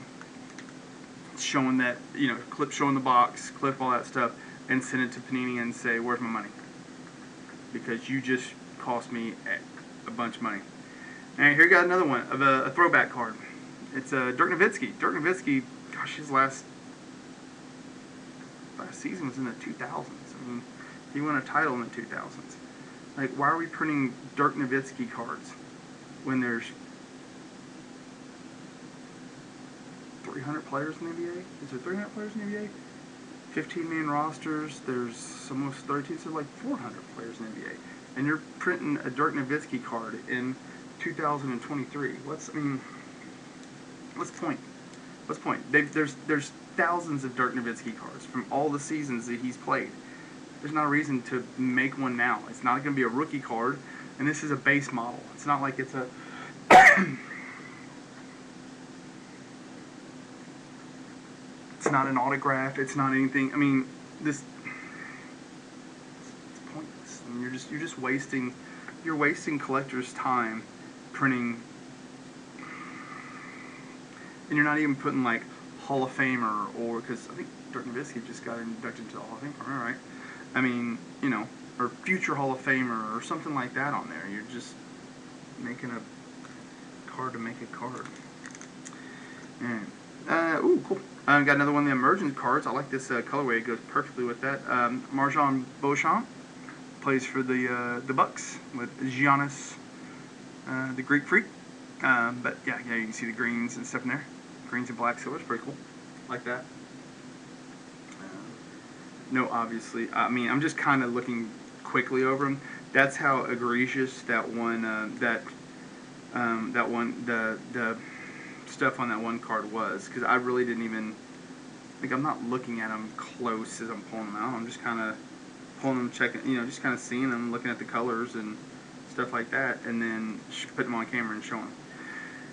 showing that, you know, clip showing the box, clip all that stuff, and send it to Panini and say, where's my money? Because you just cost me a bunch of money. And here you got another one of a throwback card. It's Dirk Nowitzki. Dirk Nowitzki, gosh, his last season was in the 2000s. I mean, he won a title in the 2000s. Like, why are we printing Dirk Nowitzki cards when there's 300 players in the NBA? Is there 300 players in the NBA? 15-man rosters. There's almost 32, so like 400 players in the NBA. And you're printing a Dirk Nowitzki card in 2023. What's the point? What's the point? There's thousands of Dirk Nowitzki cards from all the seasons that he's played. There's not a reason to make one now. It's not going to be a rookie card, and this is a base model. It's not like it's a it's not an autograph. It's not anything. I mean, it's pointless. I mean, you're just wasting collectors' time printing, and you're not even putting like Hall of Famer, or because I think Dirk Nowitzki just got inducted into the Hall of Fame. All right. I mean, you know, or future Hall of Famer or something like that on there. You're just making a card to make a card. And ooh, cool. I got another one of the emergent cards. I like this colorway. It goes perfectly with that. Marjon Beauchamp plays for the Bucks with Giannis, the Greek Freak. But yeah, you can see the greens and stuff in there. Greens and black silver. It's pretty cool. Like that. No, obviously. I mean, I'm just kind of looking quickly over them. That's how egregious that one, the stuff on that one card was. Because I really didn't even, like, I'm not looking at them close as I'm pulling them out. I'm just kind of pulling them, checking, you know, just kind of seeing them, looking at the colors and stuff like that, and then putting them on camera and showing them.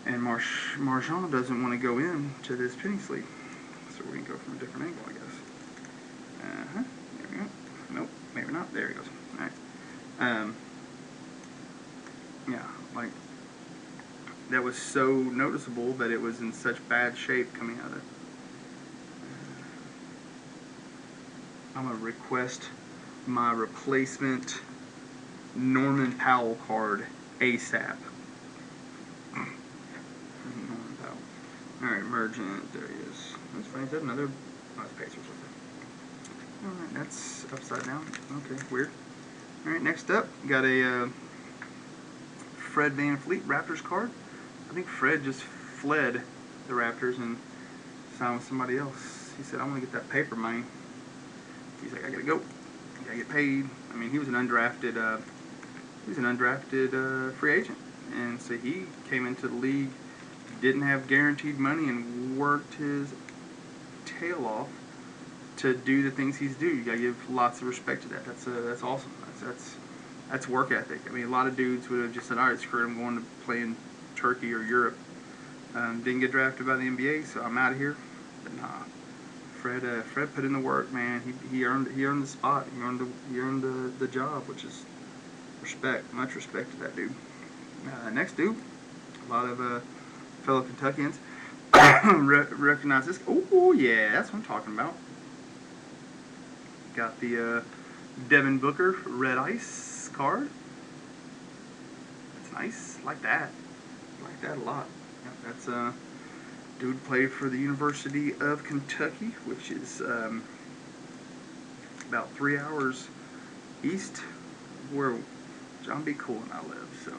And Marjon doesn't want to go into this penny sleeve, so we can go from a different angle, I guess. There we go. Nope, maybe not. There he goes. Alright. Yeah, like, that was so noticeable that it was in such bad shape coming out of it. I'm going to request my replacement Norman Powell card ASAP. Norman Powell. Alright, emergent. There he is. That's funny. Is that another? Oh, it's Pacers. Alright, that's upside down. Okay, weird. Alright, next up, got a Fred VanVleet Raptors card. I think Fred just fled the Raptors and signed with somebody else. He said, I want to get that paper money. He's like, I gotta go. gotta get paid. I mean, he was an undrafted free agent, and so he came into the league, didn't have guaranteed money, and worked his tail off to do the things he's do. You gotta give lots of respect to that. That's awesome. That's work ethic. I mean, a lot of dudes would have just said, "All right, screw it, I'm going to play in Turkey or Europe." Didn't get drafted by the NBA, so I'm out of here. But nah, Fred put in the work, man. He earned the spot. He earned the job, which is respect. Much respect to that dude. Next dude, a lot of fellow Kentuckians recognize this. Oh yeah, that's what I'm talking about. Got the Devin Booker Red Ice card. That's nice. Like that. Like that a lot. Yeah, that's dude played for the University of Kentucky, which is about 3 hours east of where John B. Cool and I live. So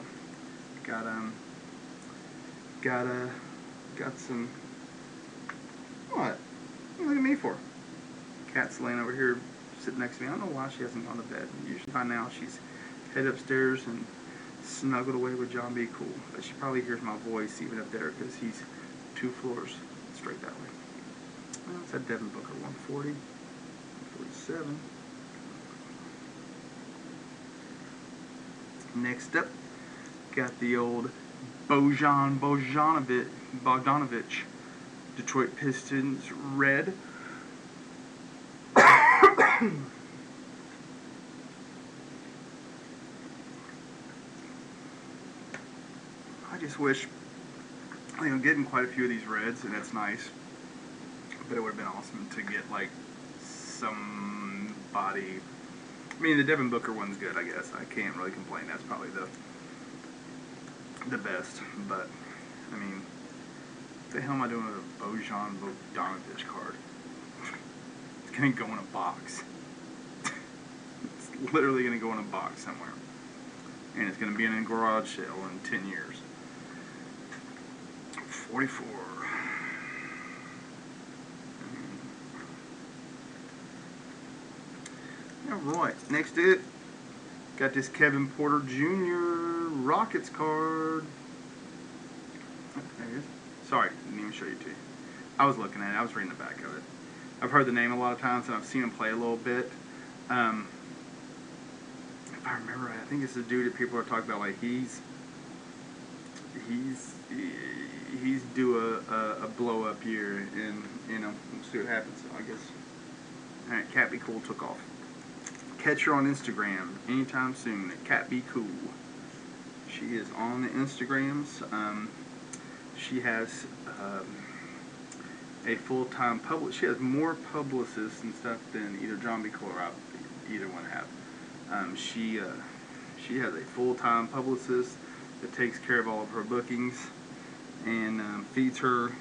got some. What? What are you looking at me for? Cat's laying over here sitting next to me. I don't know why she hasn't gone to bed. Usually by now she's headed upstairs and snuggled away with John B. Cool. But she probably hears my voice even up there because he's 2 floors straight that way. Well, it's at Devin Booker, 140, 147. Next up, got the old Bogdanovich Detroit Pistons red. I just wish, I'm getting quite a few of these reds, and that's nice. But it would have been awesome to get like somebody. I mean, the Devin Booker one's good, I guess. I can't really complain. That's probably the best. But I mean, what the hell am I doing with a Bogdanovich card? It's gonna go in a box. It's literally gonna go in a box somewhere, and it's gonna be in a garage sale in 10 years. 44. Alright, next up, got this Kevin Porter Jr. Rockets card. There it is. Sorry, didn't even show you to you. I was looking at it, I was reading the back of it. I've heard the name a lot of times and I've seen him play a little bit. If I remember right, I think it's the dude that people are talking about, like he's due a blow up year, and we'll see what happens. So I guess. All right, Cat Be Cool took off. Catch her on Instagram anytime soon at Cat Be Cool. She is on the Instagrams. She has a full-time She has more publicists and stuff than either John B. Cool or either one have. She has a full-time publicist that takes care of all of her bookings and feeds her,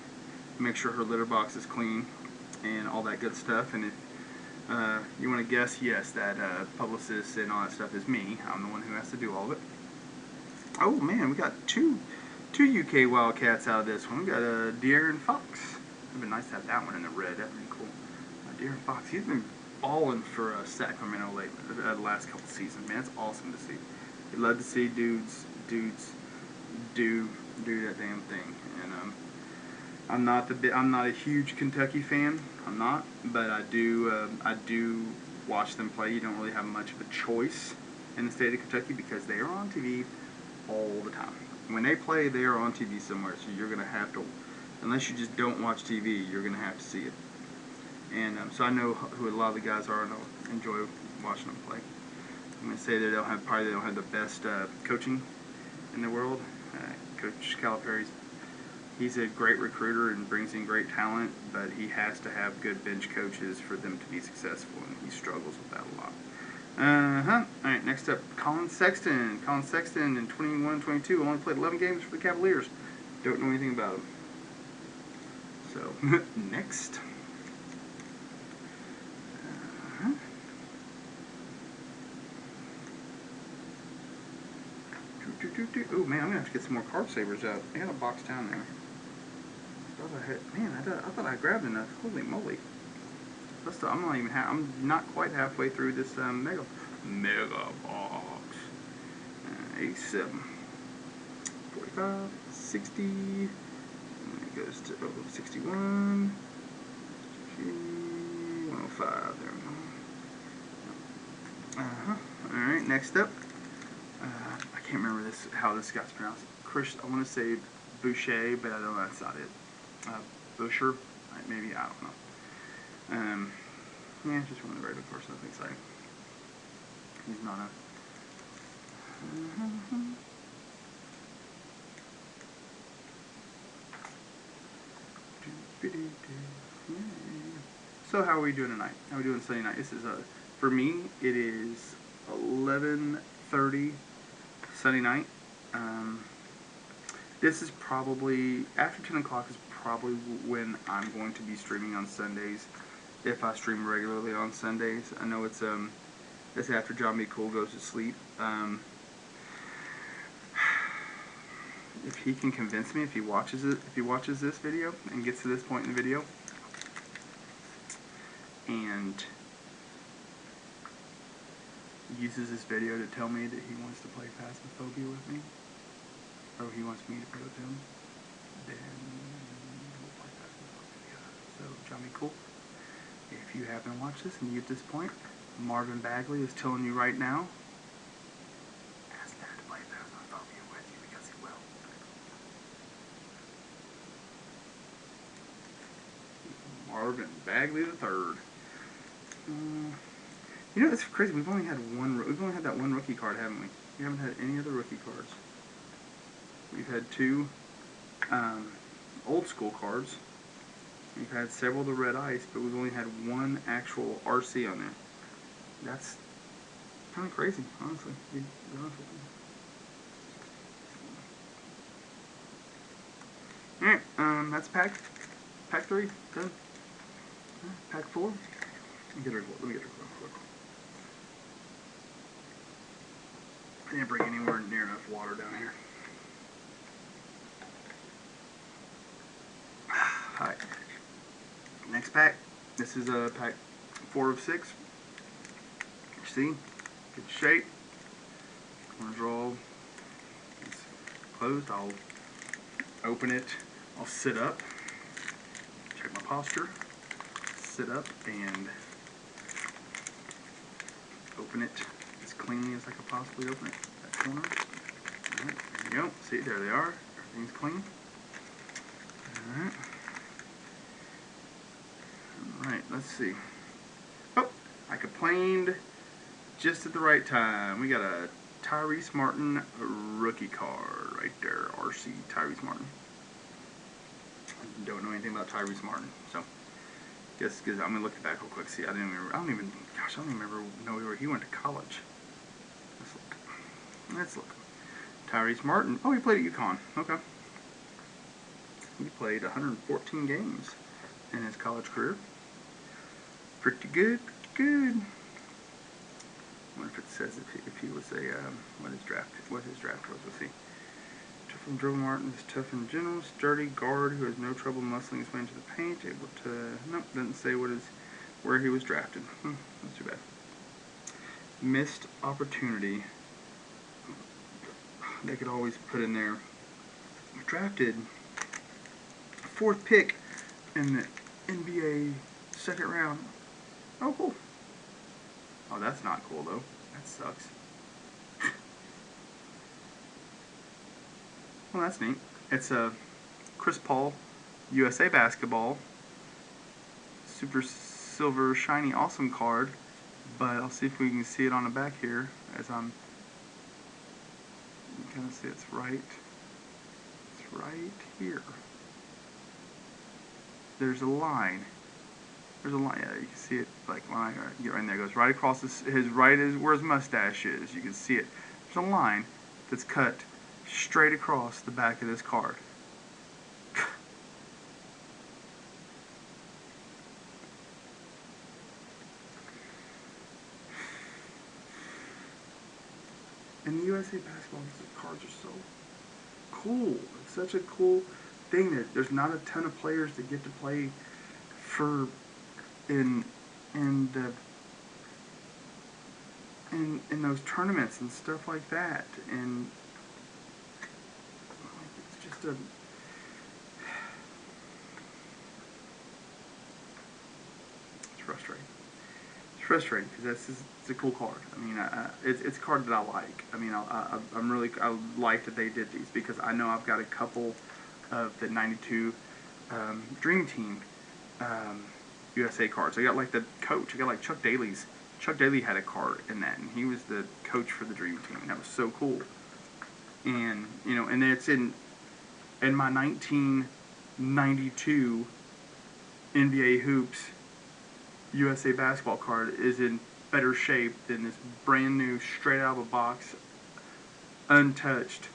makes sure her litter box is clean, and all that good stuff. And if you want to guess, yes, that publicist and all that stuff is me. I'm the one who has to do all of it. Oh man, we got two UK Wildcats out of this one. We got De'Aaron Fox. It'd be nice to have that one in the red. That'd be cool. De'Aaron Fox, he's been balling for Sacramento lately, the last couple seasons. Man, it's awesome to see. You love to see dudes do that damn thing. And I'm not a huge Kentucky fan. I'm not, but I do watch them play. You don't really have much of a choice in the state of Kentucky because they are on TV all the time. When they play, they are on TV somewhere, so you're gonna have to, unless you just don't watch TV, you're gonna have to see it. And so I know who a lot of the guys are, and I'll enjoy watching them play. I'm gonna say that they don't have the best coaching in the world. Coach Calipari's, he's a great recruiter and brings in great talent, but he has to have good bench coaches for them to be successful, and he struggles with that a lot. Alright, next up, Colin Sexton. Colin Sexton in 21-22 only played 11 games for the Cavaliers. Don't know anything about him. So, next. Oh man, I'm gonna have to get some more card savers out. I got a box down there. I thought I grabbed enough. Holy moly. I'm not even I'm not quite halfway through this mega box. 87, 45, 60, and it goes to 61, 105. There we go. Alright, next up. I can't remember how this guy's pronounced. Chris, I want to say Boucher, but I know that's not it. Boucher, maybe, I don't know. Yeah, just one of the regular cards, nothing exciting. He's not a... So how are we doing tonight? How are we doing Sunday night? This is for me, it is 11:30 Sunday night. This is probably, after 10 o'clock is probably when I'm going to be streaming on Sundays, if I stream regularly on Sundays. I know it's after John B. Cool goes to sleep. If he can convince me, if he watches this video and gets to this point in the video, and uses this video to tell me that he wants to play Phasmophobia with me, or he wants me to play with him, then we'll play Phasmophobia together. So, John B. Cool, if you haven't watched this and you get to this point, Marvin Bagley is telling you right now, ask Dad to play Phasmophobia with you because he will. Marvin Bagley III. You know, it's crazy. We've only had that one rookie card, haven't we? We haven't had any other rookie cards. We've had two old school cards. We've had several of the red ice, but we've only had one actual RC on there. That's kind of crazy, honestly. To be honest with you. Alright, that's pack 3, done. Pack 4. Let me get her real quick. I didn't bring anywhere near enough water down here. Alright. Next pack. This is pack 4 of 6. You see? Good shape. Corners are all closed. I'll open it. I'll sit up. Check my posture. Sit up and open it as cleanly as I could possibly open it. That corner. Alright, there you go. See, there they are. Everything's clean. Alright. Alright, let's see. Oh, I complained just at the right time. We got a Tyrese Martin rookie card right there. RC Tyrese Martin. Don't know anything about Tyrese Martin, so guess I'm gonna look back real quick. See, I don't even remember where he went to college. Let's look. Tyrese Martin. Oh, he played at UConn. Okay. He played 114 games in his college career. Pretty good. I wonder if it says if he was what his draft was. Let's see. From Joe Martin is tough in general, sturdy guard who has no trouble muscling his way into the paint, able to, nope, doesn't say where he was drafted. That's too bad. Missed opportunity. They could always put in there. Drafted 4th pick in the NBA 2nd round. Oh, cool. Oh, that's not cool though. That sucks. Well, that's neat. It's a Chris Paul USA Basketball Super Silver Shiny Awesome card, but I'll see if we can see it on the back here as you can see it's right here. There's a line. Yeah, you can see it like line right in there. It goes right across his right is where his mustache is. You can see it. There's a line that's cut straight across the back of this card. And the USA Basketball cards are so cool. It's such a cool thing that there's not a ton of players that get to play and in those tournaments and stuff like that, and it's just a it's frustrating. It's frustrating because it's a cool card. I mean, it's a card that I like. I mean, I like that they did these because I know I've got a couple of the '92 Dream Team USA cards. I got like the coach. I got like Chuck Daly's. Chuck Daly had a card in that, and he was the coach for the Dream Team, and that was so cool. And and it's in my 1992 NBA Hoops USA basketball card is in better shape than this brand new, straight out of a box, untouched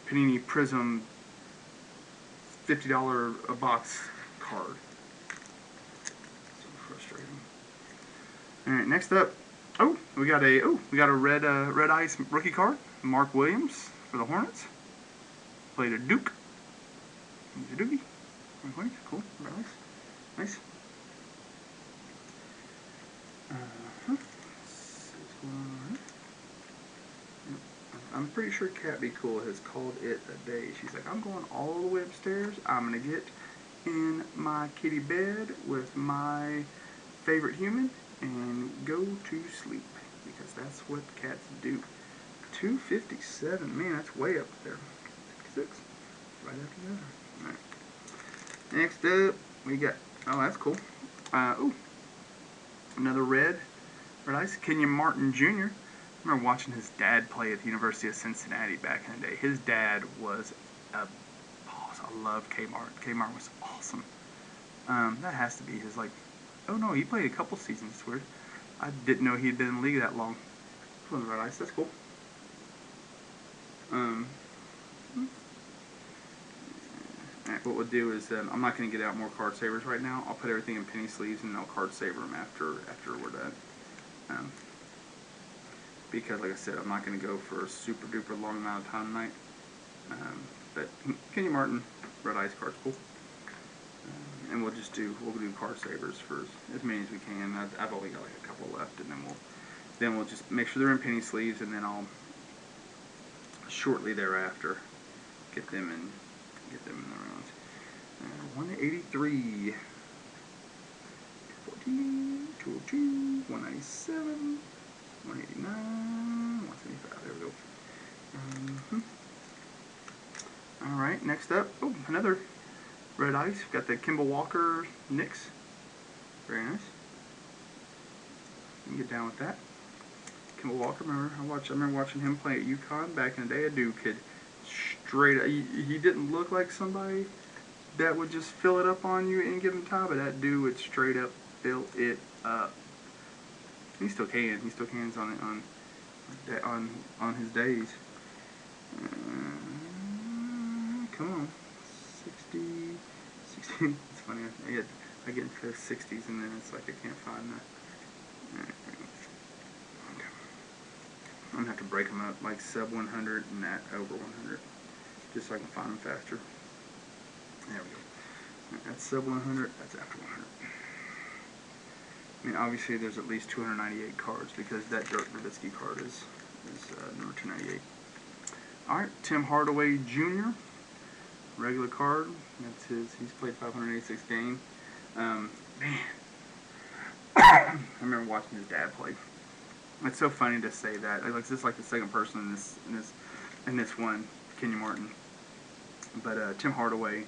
Panini Prism $50 a box card. So frustrating. All right, next up, we got a red ice rookie card, Mark Williams for the Hornets. Played a Duke. He's a Dookie. Cool. Nice. Nice. I'm pretty sure Cat Be Cool has called it a day. She's like, I'm going all the way upstairs. I'm going to get in my kitty bed with my favorite human and go to sleep. Because that's what cats do. 257. Man, that's way up there. 56. Right after the other. Alright. Next up, we got, that's cool. Another red ice, Kenyon Martin Jr. I remember watching his dad play at the University of Cincinnati back in the day. His dad was a boss. I loved K. Martin. K. Martin was awesome. That has to be his, like, oh no, he played a couple seasons. It's weird. I didn't know he'd been in the league that long. Red ice, that's cool. Alright, what we'll do is, I'm not going to get out more card savers right now. I'll put everything in penny sleeves and I'll card saver them after we're done. Because, like I said, I'm not going to go for a super duper long amount of time tonight. But Kenny Martin, red ice card's cool. And we'll do card savers for as many as we can. I've only got like a couple left, and then we'll just make sure they're in penny sleeves, and then I'll shortly thereafter get them in the rounds. 183, 214, 202, 197, 189, 175. There we go. All right, next up, another red ice. We've got the Kemba Walker Knicks. Very nice. You can get down with that. Kemba Walker, I remember watching him play at UConn back in the day. A dude could straight up, he didn't look like somebody that would just fill it up on you at any given time, but that dude would straight up fill it up. He still can. He still cans on his days. Come on, 60. It's funny. I get into the 60s and then it's like I can't find that. Alright, okay. I'm gonna have to break them up like sub 100 and that over 100, just so I can find them faster. There we go. That's sub 100. That's after 100. I mean, obviously there's at least 298 cards because that Dirk Nowitzki card is number 298. All right, Tim Hardaway Jr. Regular card. That's his. He's played 586 games. Man, I remember watching his dad play. It's so funny to say that. Like, this is like the second person in this one, Kenyon Martin. But Tim Hardaway,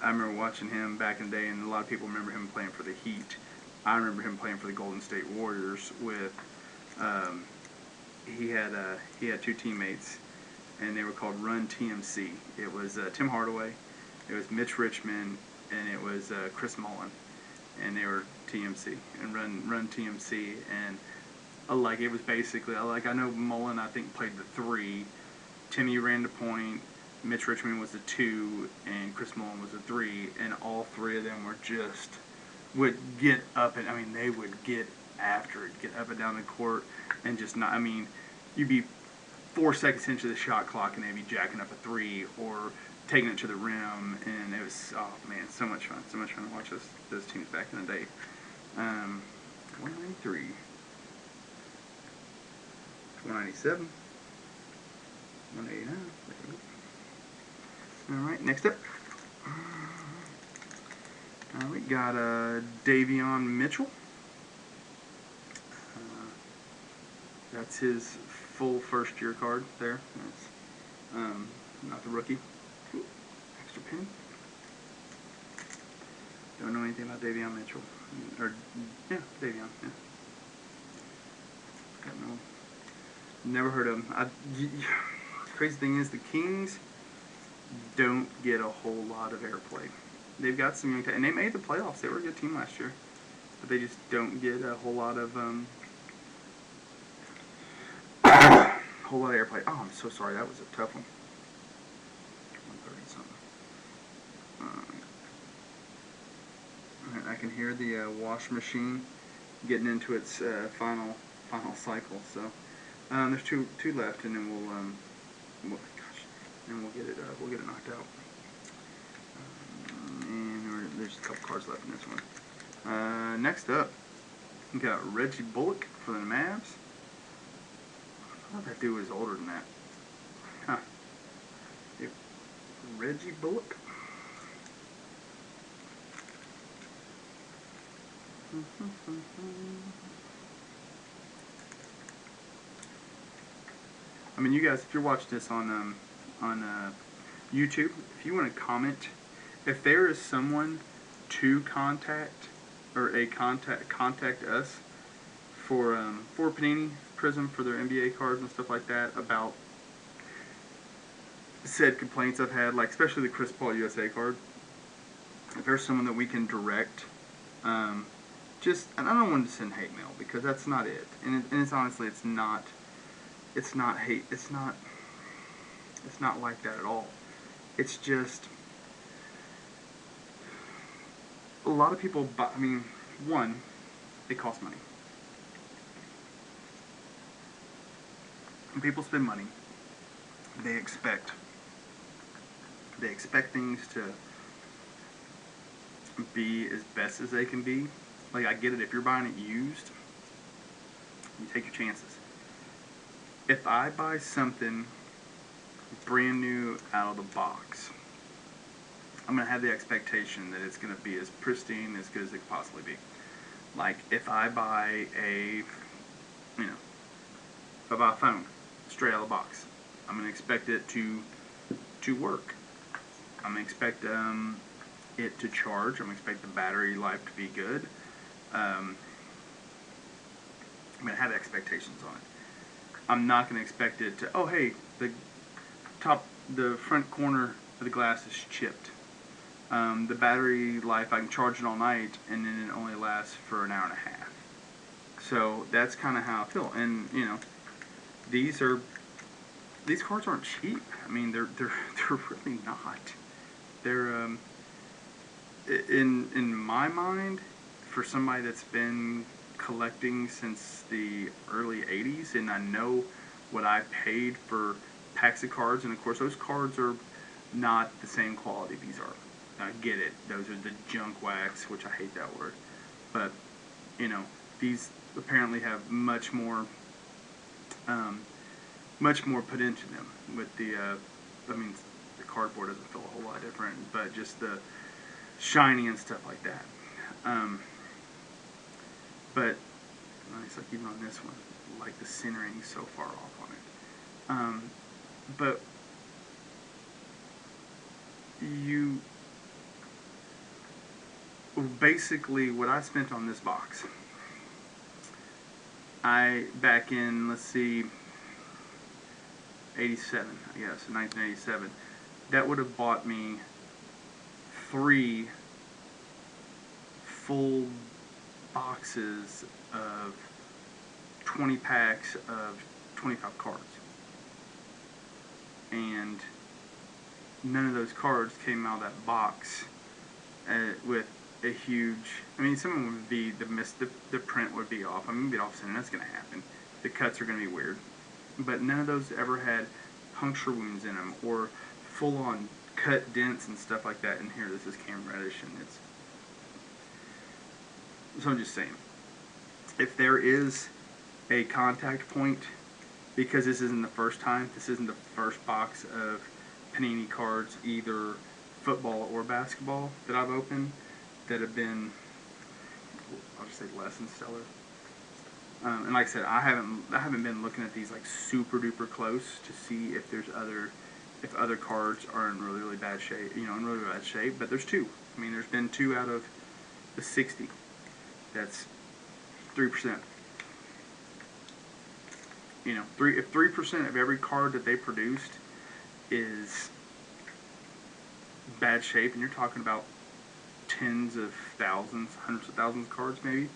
I remember watching him back in the day, and a lot of people remember him playing for the Heat. I remember him playing for the Golden State Warriors with. He had two teammates, and they were called Run TMC. It was Tim Hardaway, it was Mitch Richmond, and it was Chris Mullin, and they were TMC and Run TMC. And like, it was basically like, I know Mullin, I think, played the 3, Timmy ran the point, Mitch Richmond was the 2, and Chris Mullin was the 3, and all three of them would get up, and I mean, they would get after it, get up and down the court, and just not, I mean, you'd be 4 seconds into the shot clock and they'd be jacking up a 3, or taking it to the rim, and it was, oh man, so much fun to watch those teams back in the day. 193, 197, 189. All right, next up, we got Davion Mitchell. That's his full first year card there. That's not the rookie. Ooh, extra penny. Don't know anything about Davion Mitchell. Or, yeah, Davion, yeah. Got no, never heard of him. Crazy thing is, the Kings don't get a whole lot of airplay. They've got some young, and they made the playoffs. They were a good team last year, but they just don't get a whole lot of airplay. Oh, I'm so sorry. That was a tough one. 130 something. I can hear the wash machine getting into its final cycle. So there's two left, and then we'll get it knocked out. And there's a couple cards left in this one. Next up, we got Reggie Bullock for the Mavs. I thought that dude was older than that. Huh. Yep. Reggie Bullock. I mean, you guys, if you're watching this on YouTube, if you want to comment, if there is someone to contact or contact us for Panini Prism for their NBA cards and stuff like that about said complaints I've had, like especially the Chris Paul USA card. If there's someone that we can direct, and I don't want to send hate mail because that's not it, and it's honestly it's not hate, it's not like that at all. It's just a lot of people buy, I mean, one, it costs money. When people spend money, they expect things to be as best as they can be. Like, I get it, if you're buying it used, you take your chances. If I buy something brand new out of the box, I'm going to have the expectation that it's going to be as pristine, as good as it could possibly be. Like, if I buy a phone straight out of the box, I'm going to expect it to work. I'm going to expect it to charge. I'm going to expect the battery life to be good. I'm going to have expectations on it. I'm not going to expect it to, oh hey, the front corner of the glass is chipped. The battery life, I can charge it all night, and then it only lasts for an hour and a half. So that's kind of how I feel. And these cards aren't cheap. I mean, they're really not. They're in my mind, for somebody that's been collecting since the early 80s, and I know what I paid for packs of cards, and of course those cards are not the same quality these are. I get it. Those are the junk wax, which I hate that word. But, these apparently have much more put into them with the, the cardboard doesn't feel a whole lot different, but just the shiny and stuff like that. But, it's like even on this one, like the centering so far off on it. But basically what I spent on this box, back in, let's see, 87, I guess, 1987, that would have bought me 3 full boxes of 20 packs of 25 cards. And none of those cards came out of that box with a huge, some of them would be, the print would be off. It'd be off center, that's going to happen. The cuts are going to be weird. But none of those ever had puncture wounds in them or full-on cut dents and stuff like that in here. This is Cam Reddish, and it's. So I'm just saying, if there is a contact point, because this isn't the first time, this isn't the first box of Panini cards, either football or basketball, that I've opened that have been, I'll just say, less than stellar. And like I said, I haven't been looking at these like super duper close to see if there's other cards are in really bad shape, in really bad shape. But there's two. I mean, there's been 2 out of the 60. That's 3%. If 3% of every card that they produced is bad shape, and you're talking about tens of thousands, hundreds of thousands of cards, maybe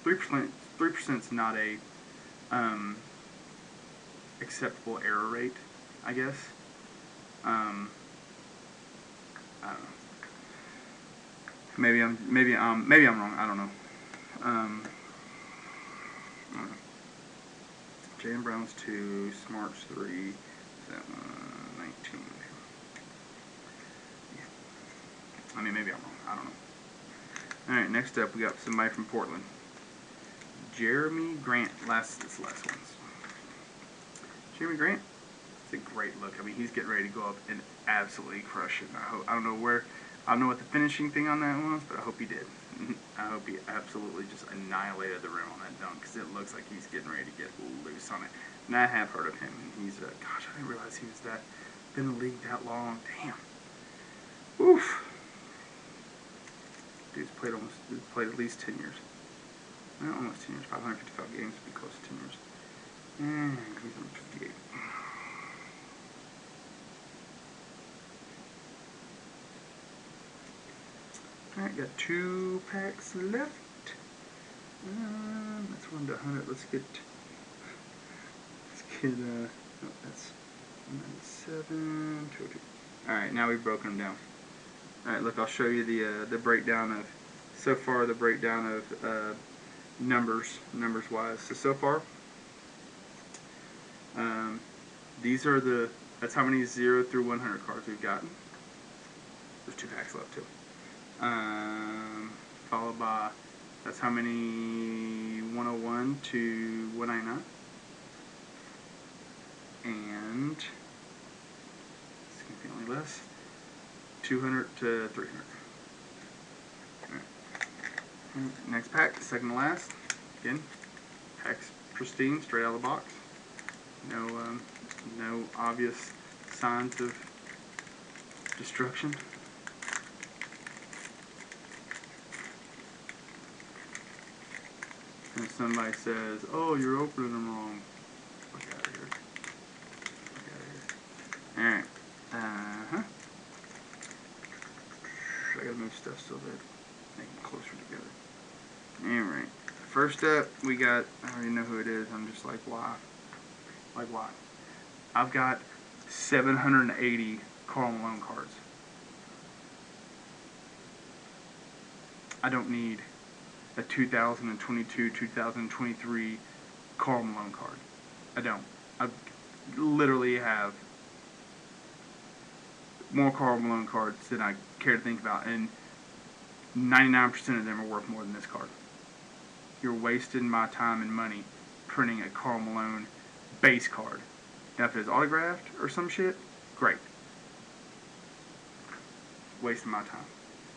3% is not a acceptable error rate, I guess. I don't know. Maybe I'm wrong. I don't know. I don't know. Jaylen Brown's 2, Smart's 3, 19. Yeah. I mean, maybe I'm wrong. I don't know. All right, next up we got somebody from Portland. Jeremy Grant. This last one's. Jeremy Grant. It's a great look. I mean, he's getting ready to go up and absolutely crush it. I don't know what the finishing thing on that was, but I hope he did. I hope he absolutely just annihilated the rim on that dunk, because it looks like he's getting ready to get loose on it. And I have heard of him, and he's gosh, I didn't realize he was been in the league that long. Damn. Oof. Dude's played at least 10 years. Well, almost 10 years. 555 games would be close to 10 years. And he's on 58. Alright, got 2 packs left. That's 1 to 100. Let's get oh, that's 97, 202. Alright, now we've broken them down. Alright, look, I'll show you the breakdown of, so far, the breakdown of numbers wise. So far, that's how many 0 through 100 cards we've gotten. There's 2 packs left too. Followed by, that's how many 101 to 199. And significantly less, 200 to 300. Right. Next pack, second to last. Again, pack's pristine, straight out of the box. No obvious signs of destruction. And somebody says, "Oh, you're opening them wrong." Look out of here. Alright. I gotta move stuff so that make them closer together. Alright. First up, we got, I already know who it is. I'm just like, why? Like, why? I've got 780 Karl Malone cards. I don't need a 2022-2023 Karl Malone card. I don't. I literally have more Karl Malone cards than I care to think about, and 99% of them are worth more than this card. You're wasting my time and money printing a Karl Malone base card. Now, if it's autographed or some shit, great. Wasting my time.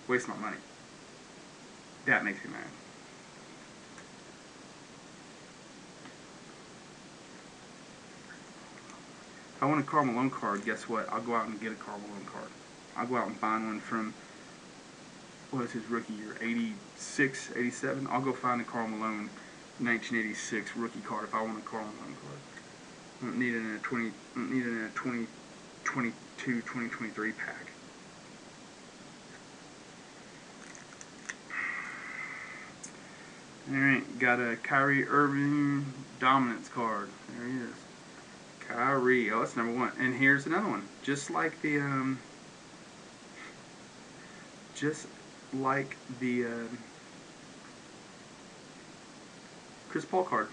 Wasting my money. That makes me mad. If I want a Karl Malone card, guess what? I'll go out and get a Karl Malone card. I'll go out and find one from, what was his rookie year, 86, 87? I'll go find a Karl Malone 1986 rookie card if I want a Karl Malone card. I don't need it in a 2022, 2023 pack. Alright, got a Kyrie Irving dominance card. There he is. Kyrie. Oh, that's number 1. And here's another one. Just like the Chris Paul card.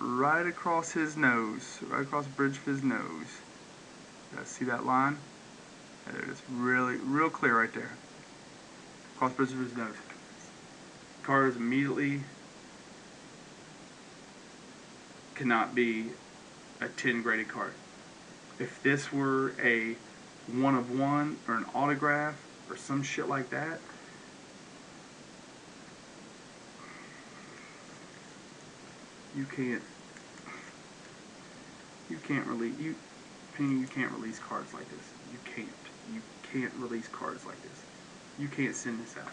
right across his nose, right across the bridge of his nose. You guys see that line? There it is, real clear right there. Across the bridge of his nose. Card is immediately cannot be a 10 graded card. If this were a 1 of 1 or an autograph or some shit like that, you can't release you can't release cards like this. You can't release cards like this. You can't send this out.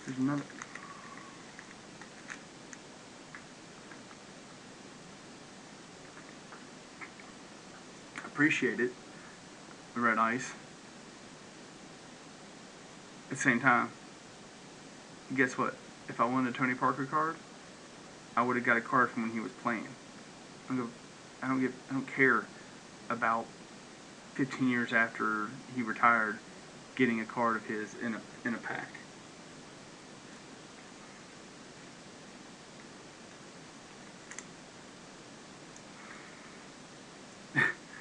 There's another. Appreciate it, the red ice. At the same time, guess what? If I wanted a Tony Parker card, I would have got a card from when he was playing. I don't care about 15 years after he retired getting a card of his in a pack.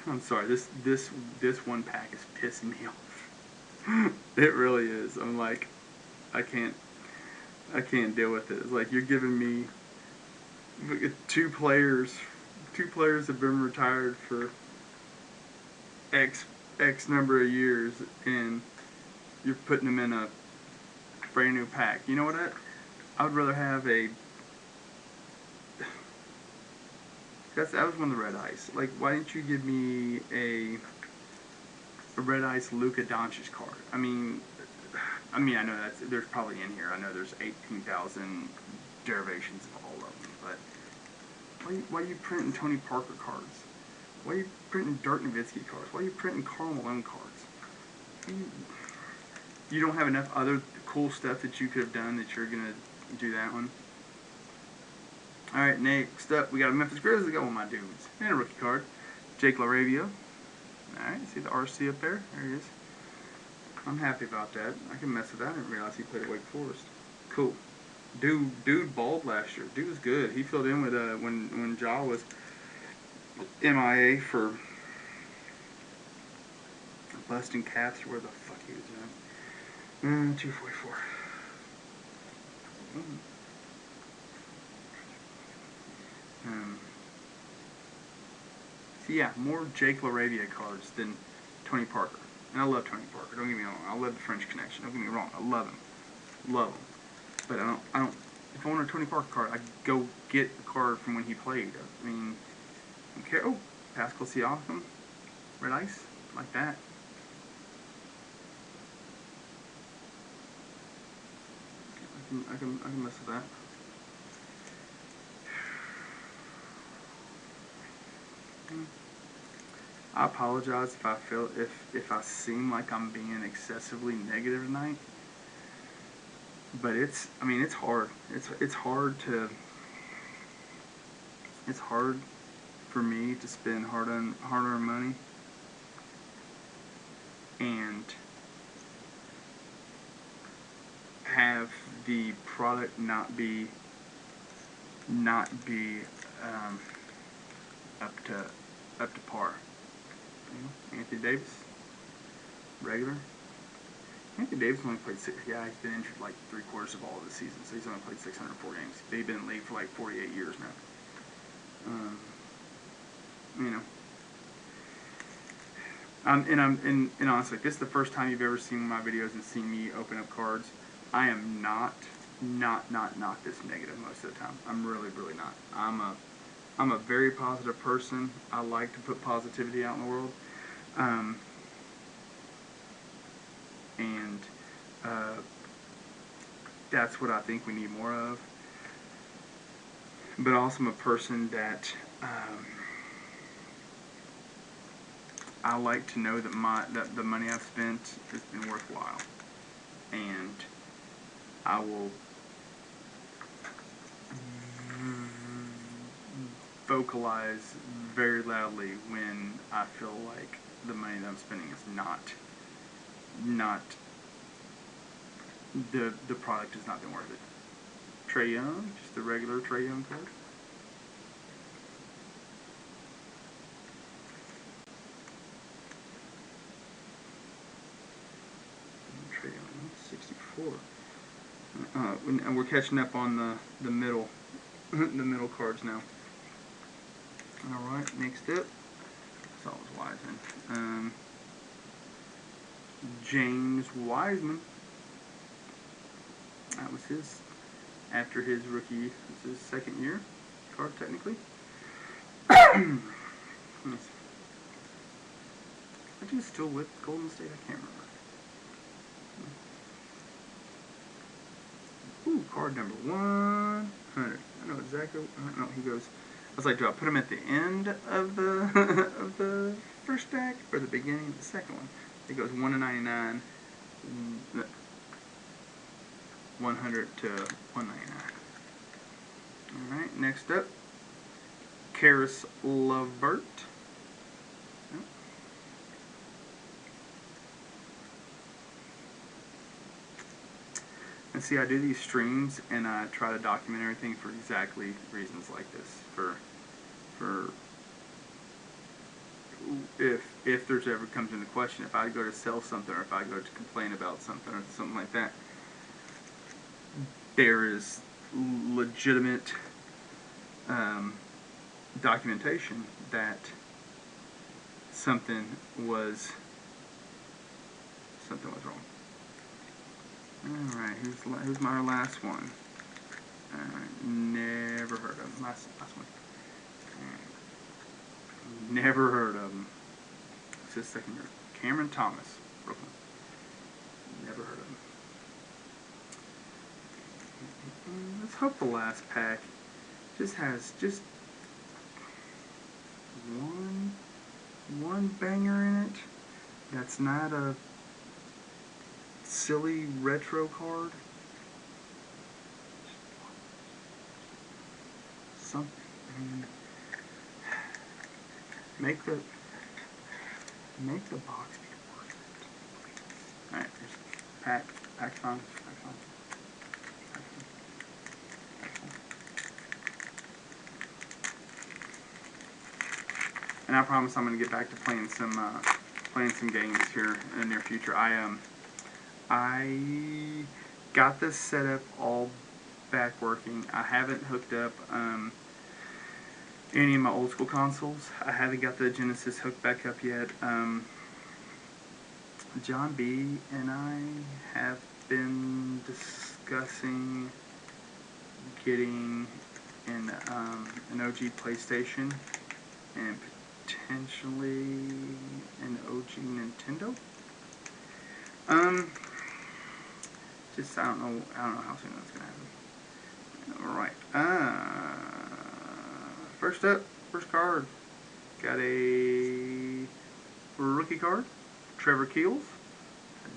I'm sorry, this one pack is pissing me off. It really is. I'm like, I can't deal with it. It's like you're giving me two players have been retired for X number of years, and you're putting them in a brand new pack. You know what? I would rather have a. That was one of the red ice. Like, why didn't you give me a red ice Luka Doncic card? I mean, I know there's probably in here. I know there's 18,000 derivations of all of them, but why are you printing Tony Parker cards? Why are you printing Dirk Nowitzki cards? Why are you printing Karl Malone cards? You don't have enough other cool stuff that you could have done that you're gonna do that one. Alright, next up, we got a Memphis Grizzlies. Got one of my dudes. And a rookie card. Jake LaRavia. Alright, see the RC up there? There he is. I'm happy about that. I can mess with that. I didn't realize he played at Wake Forest. Cool. Dude balled last year. Dude was good. He filled in with when Ja was MIA for busting caps or where the fuck he was doing. 244. So yeah, more Jake LaRavia cards than Tony Parker. And I love Tony Parker, don't get me wrong. I love the French Connection, don't get me wrong. I love him. Love him. But I don't, if I want a Tony Parker card, I go get the card from when he played. I mean, I don't care. Oh, Pascal Siakam, red ice, like that. I can mess with that. I apologize if I seem like I'm being excessively negative tonight, but it's hard. It's hard for me to spend hard-earned money and have the product not be up to par. Anthony Davis, regular. Anthony Davis only played he's been injured like 3/4 of all of the season, so he's only played 604 games. They've been in the league for like 48 years now. And honestly, if this is the first time you've ever seen my videos and seen me open up cards, I am not this negative most of the time. I'm really not. I'm a very positive person. I like to put positivity out in the world. And that's what I think we need more of. But also I'm a person that I like to know that the money I've spent has been worthwhile. And I will vocalize very loudly when I feel like the money that I'm spending is not the product has not been worth it. Trae Young, just a regular Trae Young card. Trae Young, 64. And we're catching up on the middle the middle cards now. All right, next up, it's always Wiseman. James Wiseman. That was his after his rookie. This is his second year card technically. I think he's still with Golden State. I can't remember. Ooh, card number 100. I know exactly. No, he goes. I was like, do I put him at the end of the of the first stack or the beginning of the second one? It goes 1/99, 100 to 199. All right, next up, Karis LeVert. And see, I do these streams and I try to document everything for exactly reasons like this. For if there's ever comes into question, if I go to sell something or if I go to complain about something or something like that, there is legitimate documentation that something was wrong. All right, who's my last one? Never heard of him. Last one. Never heard of him. It's his second year. Cameron Thomas, Brooklyn. Never heard of him. Let's hope the last pack just has one banger in it. That's not a silly retro card. Something. Make the box be worth it. Alright, pack fun. And I promise I'm gonna get back to playing some games here in the near future. I got this setup all back working. I haven't hooked up any of my old school consoles. I haven't got the Genesis hooked back up yet. John B. and I have been discussing getting an OG PlayStation and potentially an OG Nintendo. Just I don't know how soon that's gonna happen. All right. First card, got a rookie card, Trevor Keels,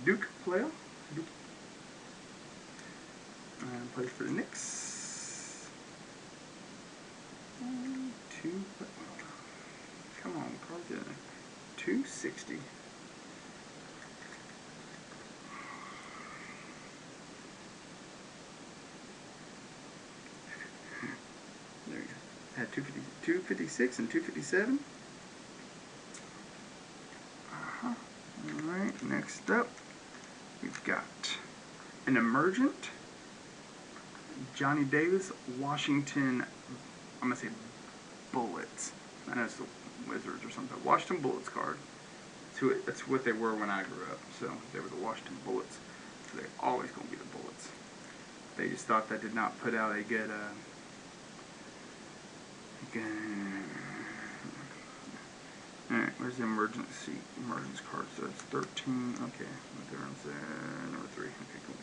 Duke player, plays for the Knicks. Come on, cards in 260. There you go. Had 256 and 257. Alright, next up, we've got an emergent Johnny Davis, Washington, I'm going to say Bullets. I know it's the Wizards or something. Washington Bullets card. That's what they were when I grew up. So they were the Washington Bullets. So they're always going to be the Bullets. They just thought that did not put out a good Alright, where's the emergence card? So it's 13. Okay, there's number 3. Okay, cool.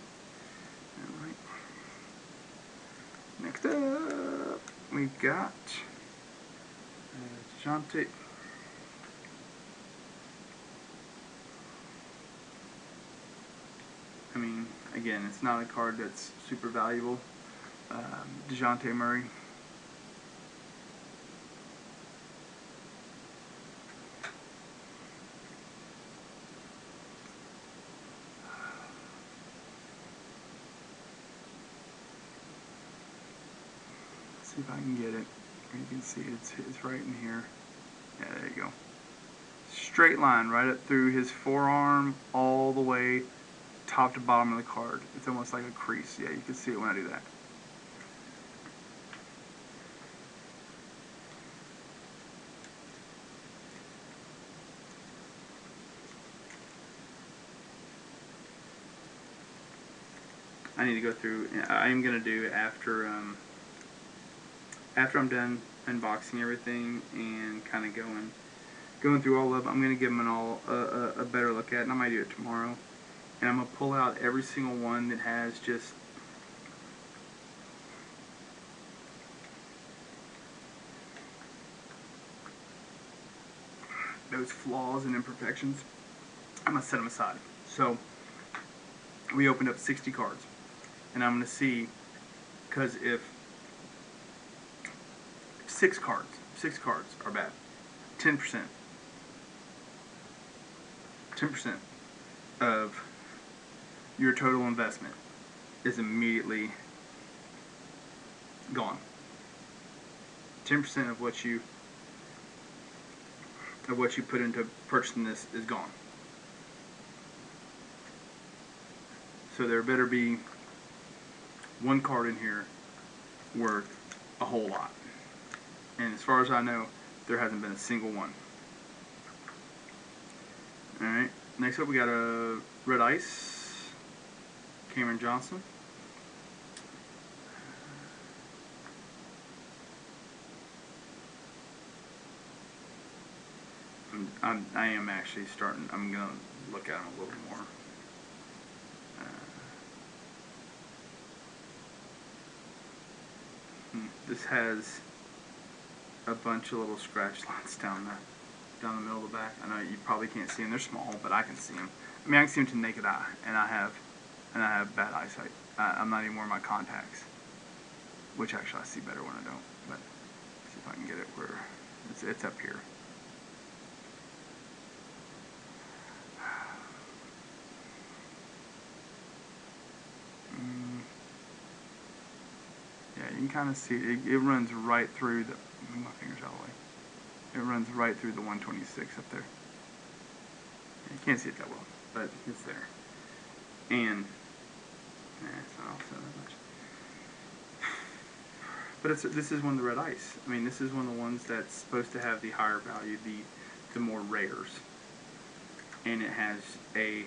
Alright. Next up, we've got DeJounte. I mean, again, it's not a card that's super valuable. DeJounte Murray. see if I can get it. You can see it's right in here. Yeah, there you go. Straight line right up through his forearm all the way top to bottom of the card. It's almost like a crease. Yeah, you can see it when I do that. I need to go through. I am gonna do after I'm done unboxing everything and kind of going through all of them. I'm gonna give them all a better look at, and I might do it tomorrow. And I'm gonna pull out every single one that has just those flaws and imperfections. I'm gonna set them aside. So we opened up 60 cards, and I'm gonna see, because if six cards are bad, 10% of your total investment is immediately gone. 10% of what you put into purchasing this is gone. So there better be one card in here worth a whole lot. And as far as I know, there hasn't been a single one. Alright, next up we got a Red Ice, Cameron Johnson. I am actually starting, I'm going to look at them a little more. This has a bunch of little scratch lines down the middle of the back. I know you probably can't see them; they're small, but I can see them. I mean, I can see them to the naked eye, and I have bad eyesight. I'm not even wearing my contacts, which actually I see better when I don't. But let's see if I can get it where it's up here. Yeah, you can kind of see it runs right through the. Move my fingers out of the way. It runs right through the 126 up there. You can't see it that well, but it's there. And it's not offset that much. But this is one of the Red Ice. I mean, this is one of the ones that's supposed to have the higher value, the more rares. And it has a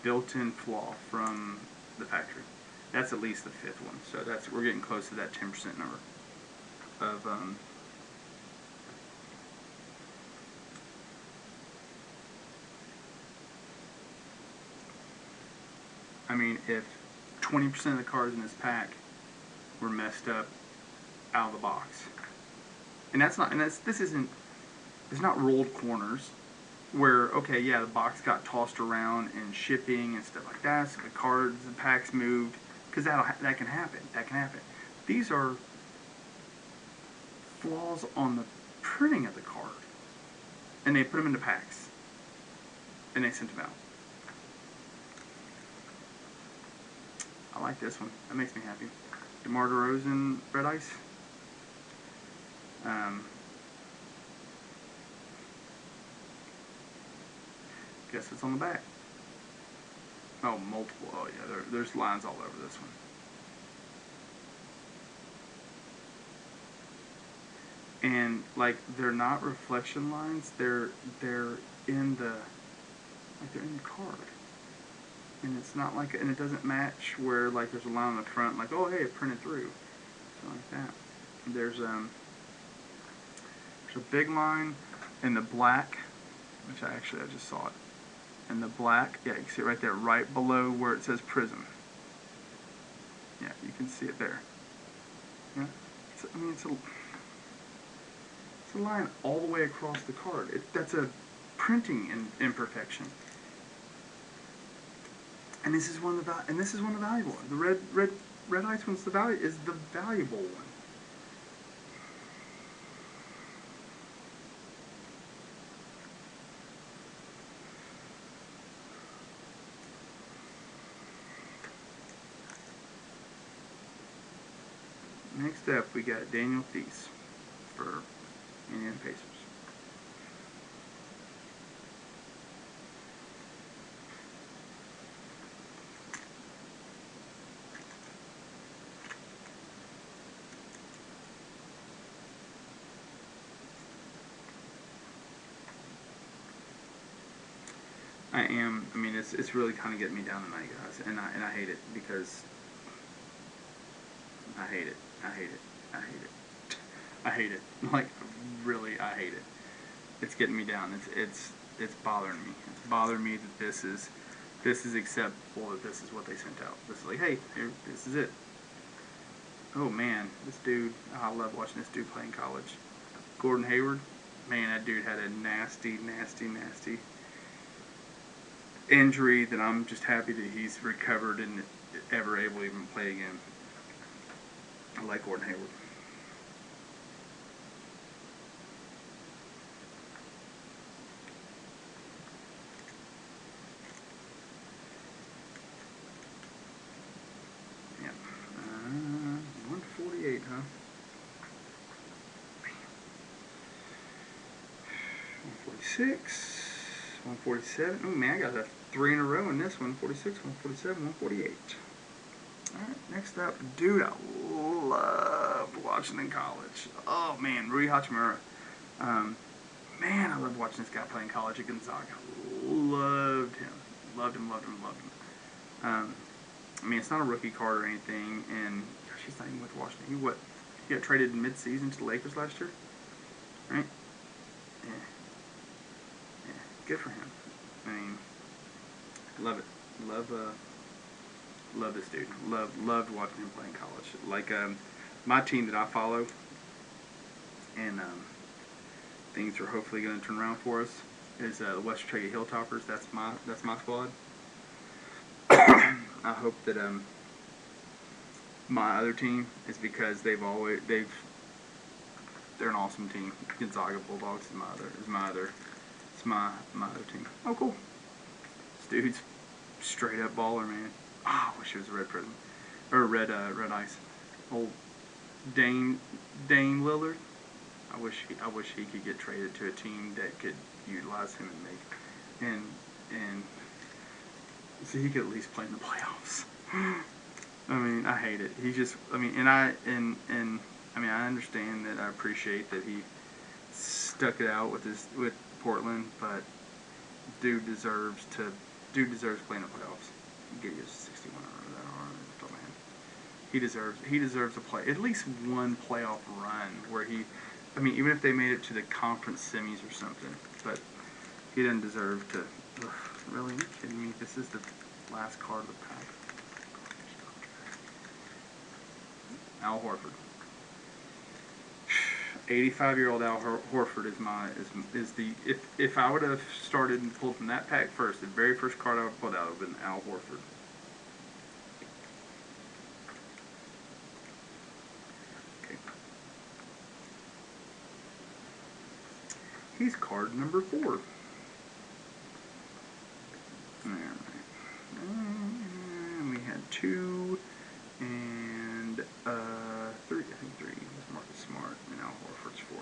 built-in flaw from the factory. That's at least the fifth one. So we're getting close to that 10% number of I mean, if 20% of the cards in this pack were messed up out of the box, and it's not rolled corners where, okay, yeah, the box got tossed around and shipping and stuff like that, so the packs moved, because that can happen. These are flaws on the printing of the card, and they put them into packs, and they sent them out. I like this one. That makes me happy. DeMar DeRozan, Red Ice. Guess it's on the back. Oh, multiple. Oh, yeah, there's lines all over this one. And, like, they're not reflection lines. They're in the card. And it's not like, and it doesn't match where, like, there's a line on the front, like, oh, hey, it printed through. Something like that. There's a big line in the black, which I just saw it. In the black, yeah, you can see it right there, right below where it says Prism. Yeah, you can see it there. Yeah, it's a line all the way across the card. That's a printing imperfection. And this is one of the valuable ones. The red ice one's the valuable one. Next up, we got Daniel Thies for Indiana Pacers. I mean, it's really kind of getting me down tonight, guys, and I hate it because I hate it. I hate it. I hate it. I hate it. Like, really, I hate it. It's getting me down. It's bothering me. It's bothering me that this is acceptable. That this is what they sent out. This is like, hey, here, this is it. Oh man, this dude. I love watching this dude play in college. Gordon Hayward. Man, that dude had a nasty, nasty, nasty injury that I'm just happy that he's recovered and ever able to even play again. I like Gordon Hayward. Yeah. 148, huh? 146. 147. Oh man, I got a 3 in a row in this one. 146, 147, 148. Alright, next up, dude, I loved watching in college. Oh man, Rui Hachimura. Man, I loved watching this guy play in college at Gonzaga. Loved him. Loved him, loved him, loved him. I mean, it's not a rookie card or anything, and gosh, he's not even with Washington. He got traded mid-season to the Lakers last year, right? Yeah. Yeah, good for him. I mean, love it. Love this dude. Loved watching him play in college. Like my team that I follow, and things are hopefully going to turn around for us. Is the West Australia Hilltoppers. That's my squad. I hope that my other team is because they're an awesome team. Gonzaga Bulldogs is my other team. Oh cool. This dude's straight up baller, man. Oh, I wish it was a red prism or red ice. Old Dame Lillard. I wish he could get traded to a team that could utilize him and so he could at least play in the playoffs. I mean, I hate it. He just, I mean, I mean, I understand that. I appreciate that he stuck it out with Portland, but dude deserves to play in the playoffs. Get you 61 or that, man. He deserves to play at least one playoff run where he. I mean, even if they made it to the conference semis or something, but he doesn't deserve to. Ugh, really? Are you kidding me? This is the last card of the pack. Al Horford. 85-year-old Al Horford is the if I would have started and pulled from that pack first, the very first card I would have pulled out would have been Al Horford. He's card number 4. Alright. And we had 2 and 3. I think 3 was Marcus Smart, and Al Horford's 4.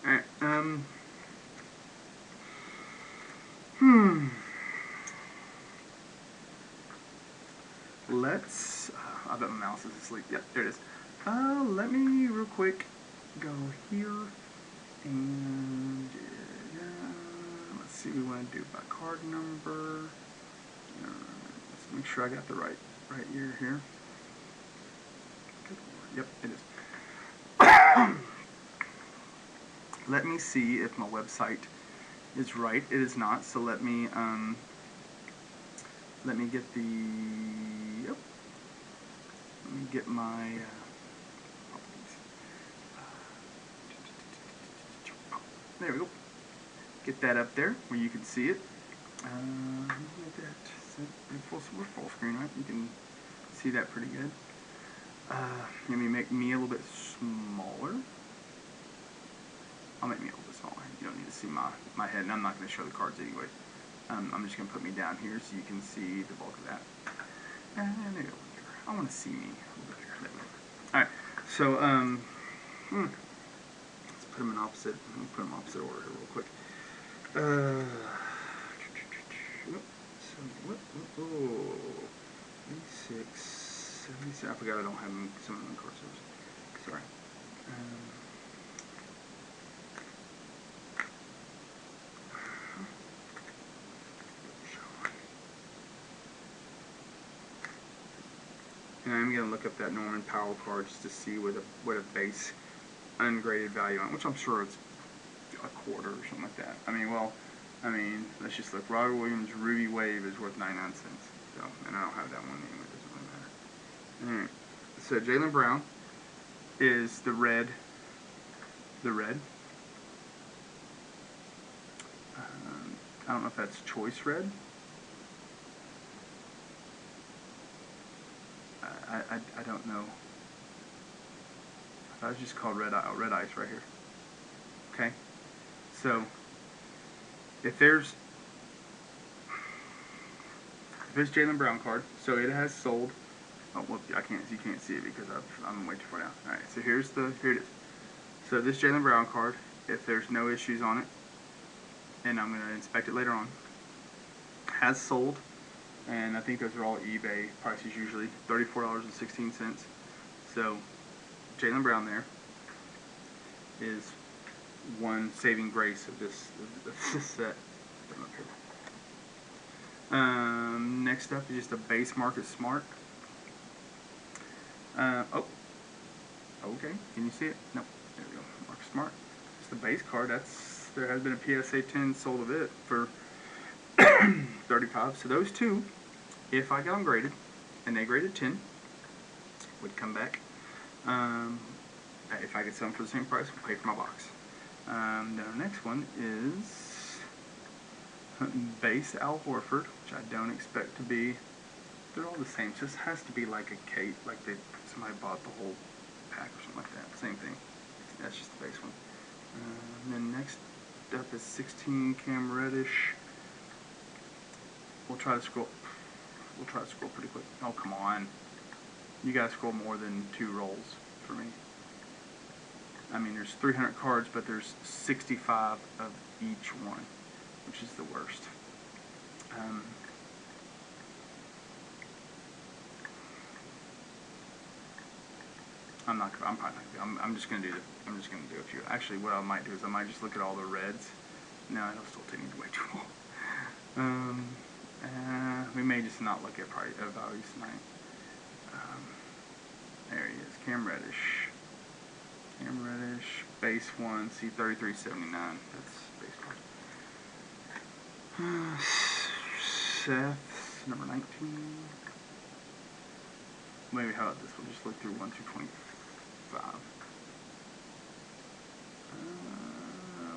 Okay. Alright. Let's. I bet my mouse is asleep. Yep, there it is. Let me real quick go here. And let's see what we want to do by card number. Let's make sure I got the right year here. Yep, it is. Let me see if my website is right. It is not. So let me get the. Yep. Let me get my. There we go. Get that up there where you can see it. We're full screen, right? You can see that pretty good. Let me make me a little bit smaller. I'll make me a little bit smaller. You don't need to see my head, and I'm not going to show the cards anyway. I'm just going to put me down here so you can see the bulk of that. And there you go. I want to see me a little bit bigger. Alright, so, let's put them in opposite, let me put them in opposite order here real quick. Oh, 86, 77, I forgot I don't have some of them cards. Sorry. And I'm going to look up that Norman Powell card just to see what a base ungraded value on, which I'm sure it's a quarter or something like that. I mean, let's just look. Robert Williams Ruby Wave is worth 99 cents. So, and I don't have that one anyway. It doesn't really matter. Alright. So Jaylen Brown is the red. I don't know if that's choice red. I don't know. I thought it was just called red ice right here. Okay. So if there's Jaylen Brown card, so it has sold. Oh, well, you can't see it because I'm way too far down. All right, so here it is. So this Jaylen Brown card, if there's no issues on it, and I'm gonna inspect it later on, has sold, and I think those are all eBay prices usually, $34.16. So Jaylen Brown there is one saving grace of this set. Next up is just a base Marcus Smart. Oh, okay. Can you see it? No. There we go. Marcus Smart. It's the base card. There has been a PSA 10 sold of it for 35. So those two, if I got them graded, and they graded 10, would come back. If I could sell them for the same price, we'll pay for my box. Then our next one is base Al Horford, which I don't expect to be. They're all the same. It just has to be like a cake, like somebody bought the whole pack or something like that. Same thing. That's just the base one. And then next up is 16 Cam Reddish. We'll try to scroll pretty quick. Oh, come on. You guys scroll more than 2 rolls for me. I mean, there's 300 cards, but there's 65 of each one, which is the worst. I'm just gonna do a few. Actually, what I might do is I might just look at all the reds. No, it'll still take me way too long. We may just not look at values tonight. There he is, Cam Reddish. Base 1, C3379. That's base 1. Seth, number 19. Maybe how about this? We'll just look through 1 through 25.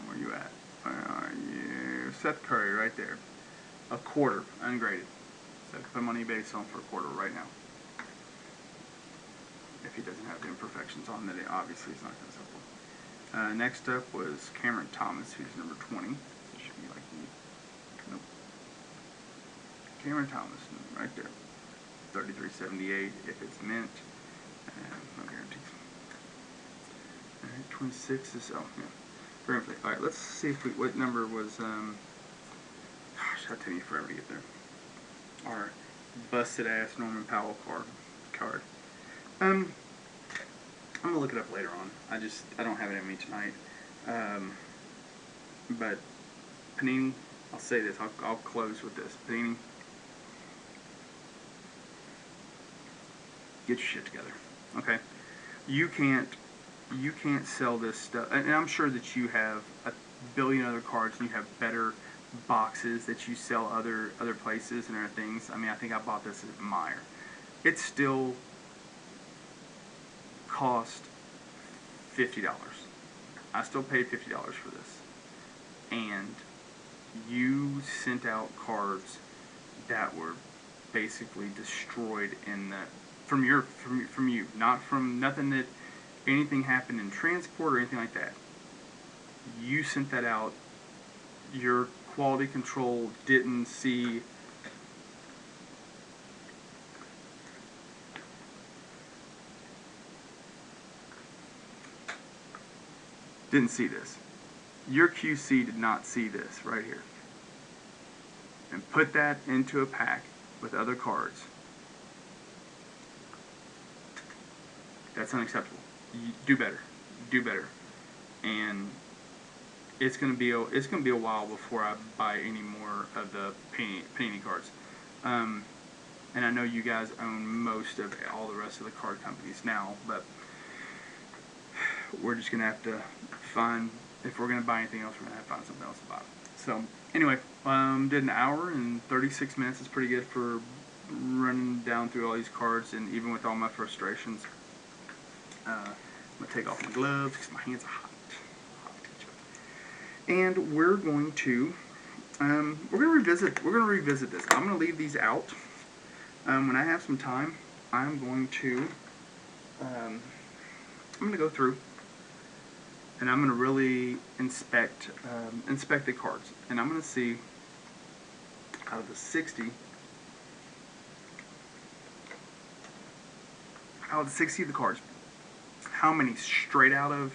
Where are you at? Where are you? Seth Curry, right there. A quarter, ungraded. So I can put him on eBay, sell him for a quarter right now. If he doesn't have the imperfections on, then obviously he's not going to sell for. Next up was Cameron Thomas, who's number 20. It should be like nope. Cameron Thomas, right there. 33.78 if it's mint. No guarantees. Alright, 26 is yeah. Alright, let's see if what number was gosh, that'll take me forever to get there. Our busted ass Norman Powell card. I'm gonna look it up later on. I don't have it in me tonight. But Panini, I'll say this. I'll close with this. Panini, get your shit together. Okay, you can't sell this stuff. And I'm sure that you have a billion other cards and you have better boxes that you sell other places and other things. I mean, I think I bought this at Meyer. It still cost $50. I still paid $50 for this, and you sent out cards that were basically destroyed in the from you, not from nothing that anything happened in transport or anything like that. You sent that out. Your quality control didn't see. didn't see this. Your QC did not see this right here. And put that into a pack with other cards. That's unacceptable. You do better. Do better. And it's gonna be a while before I buy any more of the Panini cards. And I know you guys own most of all the rest of the card companies now, but we're just gonna have to find, if we're gonna buy anything else, we're gonna have to find something else to buy. So anyway, did an hour and 36 minutes. It's pretty good for running down through all these cards, and even with all my frustrations. I'm gonna take off my gloves because my hands are hot. And we're going to revisit this. I'm gonna leave these out. When I have some time, I'm going to go through and I'm gonna really inspect the cards, and I'm gonna see out of the 60. Out of the 60 of the cards, how many straight out of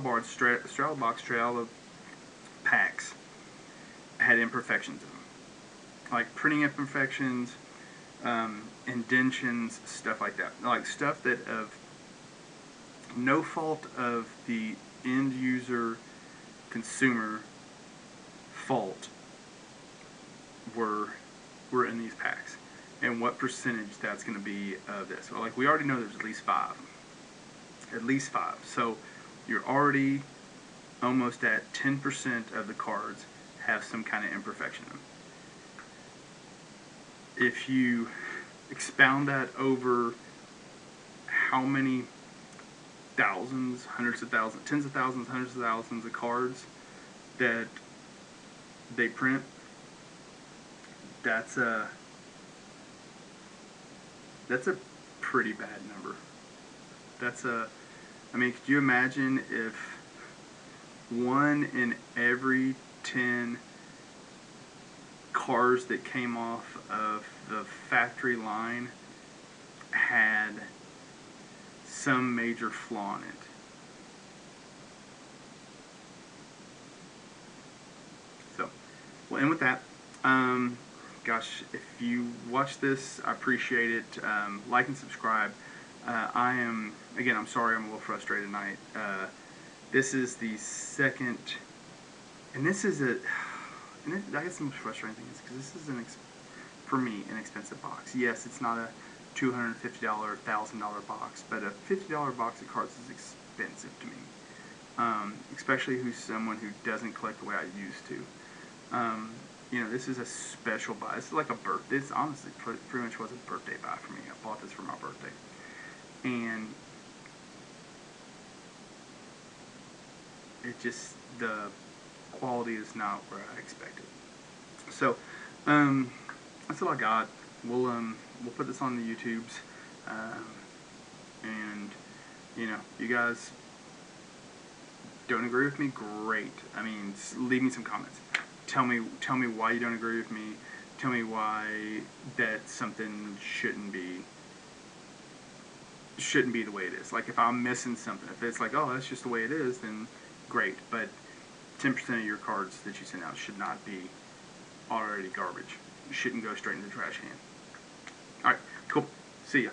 boards, straight out of box, straight out of packs had imperfections in them, like printing imperfections, indentions, stuff like that, like stuff that of no fault of the end user consumer fault were in these packs, and what percentage that's going to be of this. Well, like we already know there's at least five. So you're already almost at 10% of the cards have some kind of imperfection in them. If you expound that over how many thousands, hundreds of thousands, tens of thousands, hundreds of thousands of cards that they print, that's a pretty bad number. I mean, could you imagine if 1 in every 10 cars that came off of the factory line had some major flaw in it? So, we'll end with that. Gosh, if you watch this, I appreciate it. Like and subscribe. I'm sorry I'm a little frustrated tonight. This is the second, and this is I guess the most frustrating thing is because this is for me, an expensive box. Yes, it's not a $250, $1,000 box, but a $50 box of cards is expensive to me, especially who's someone who doesn't collect the way I used to. This is a special buy. This is like a birthday. It's honestly pretty much was a birthday buy for me. I bought this for my birthday, and it just, the quality is not where I expected. So, that's all I got. We'll put this on the YouTubes, and you guys don't agree with me, great. I mean, leave me some comments. Tell me why you don't agree with me. Tell me why that something shouldn't be the way it is. Like if I'm missing something, if it's like, oh, that's just the way it is, then great. But 10% of your cards that you send out should not be already garbage. You shouldn't go straight in the trash can. Alright, cool. See ya.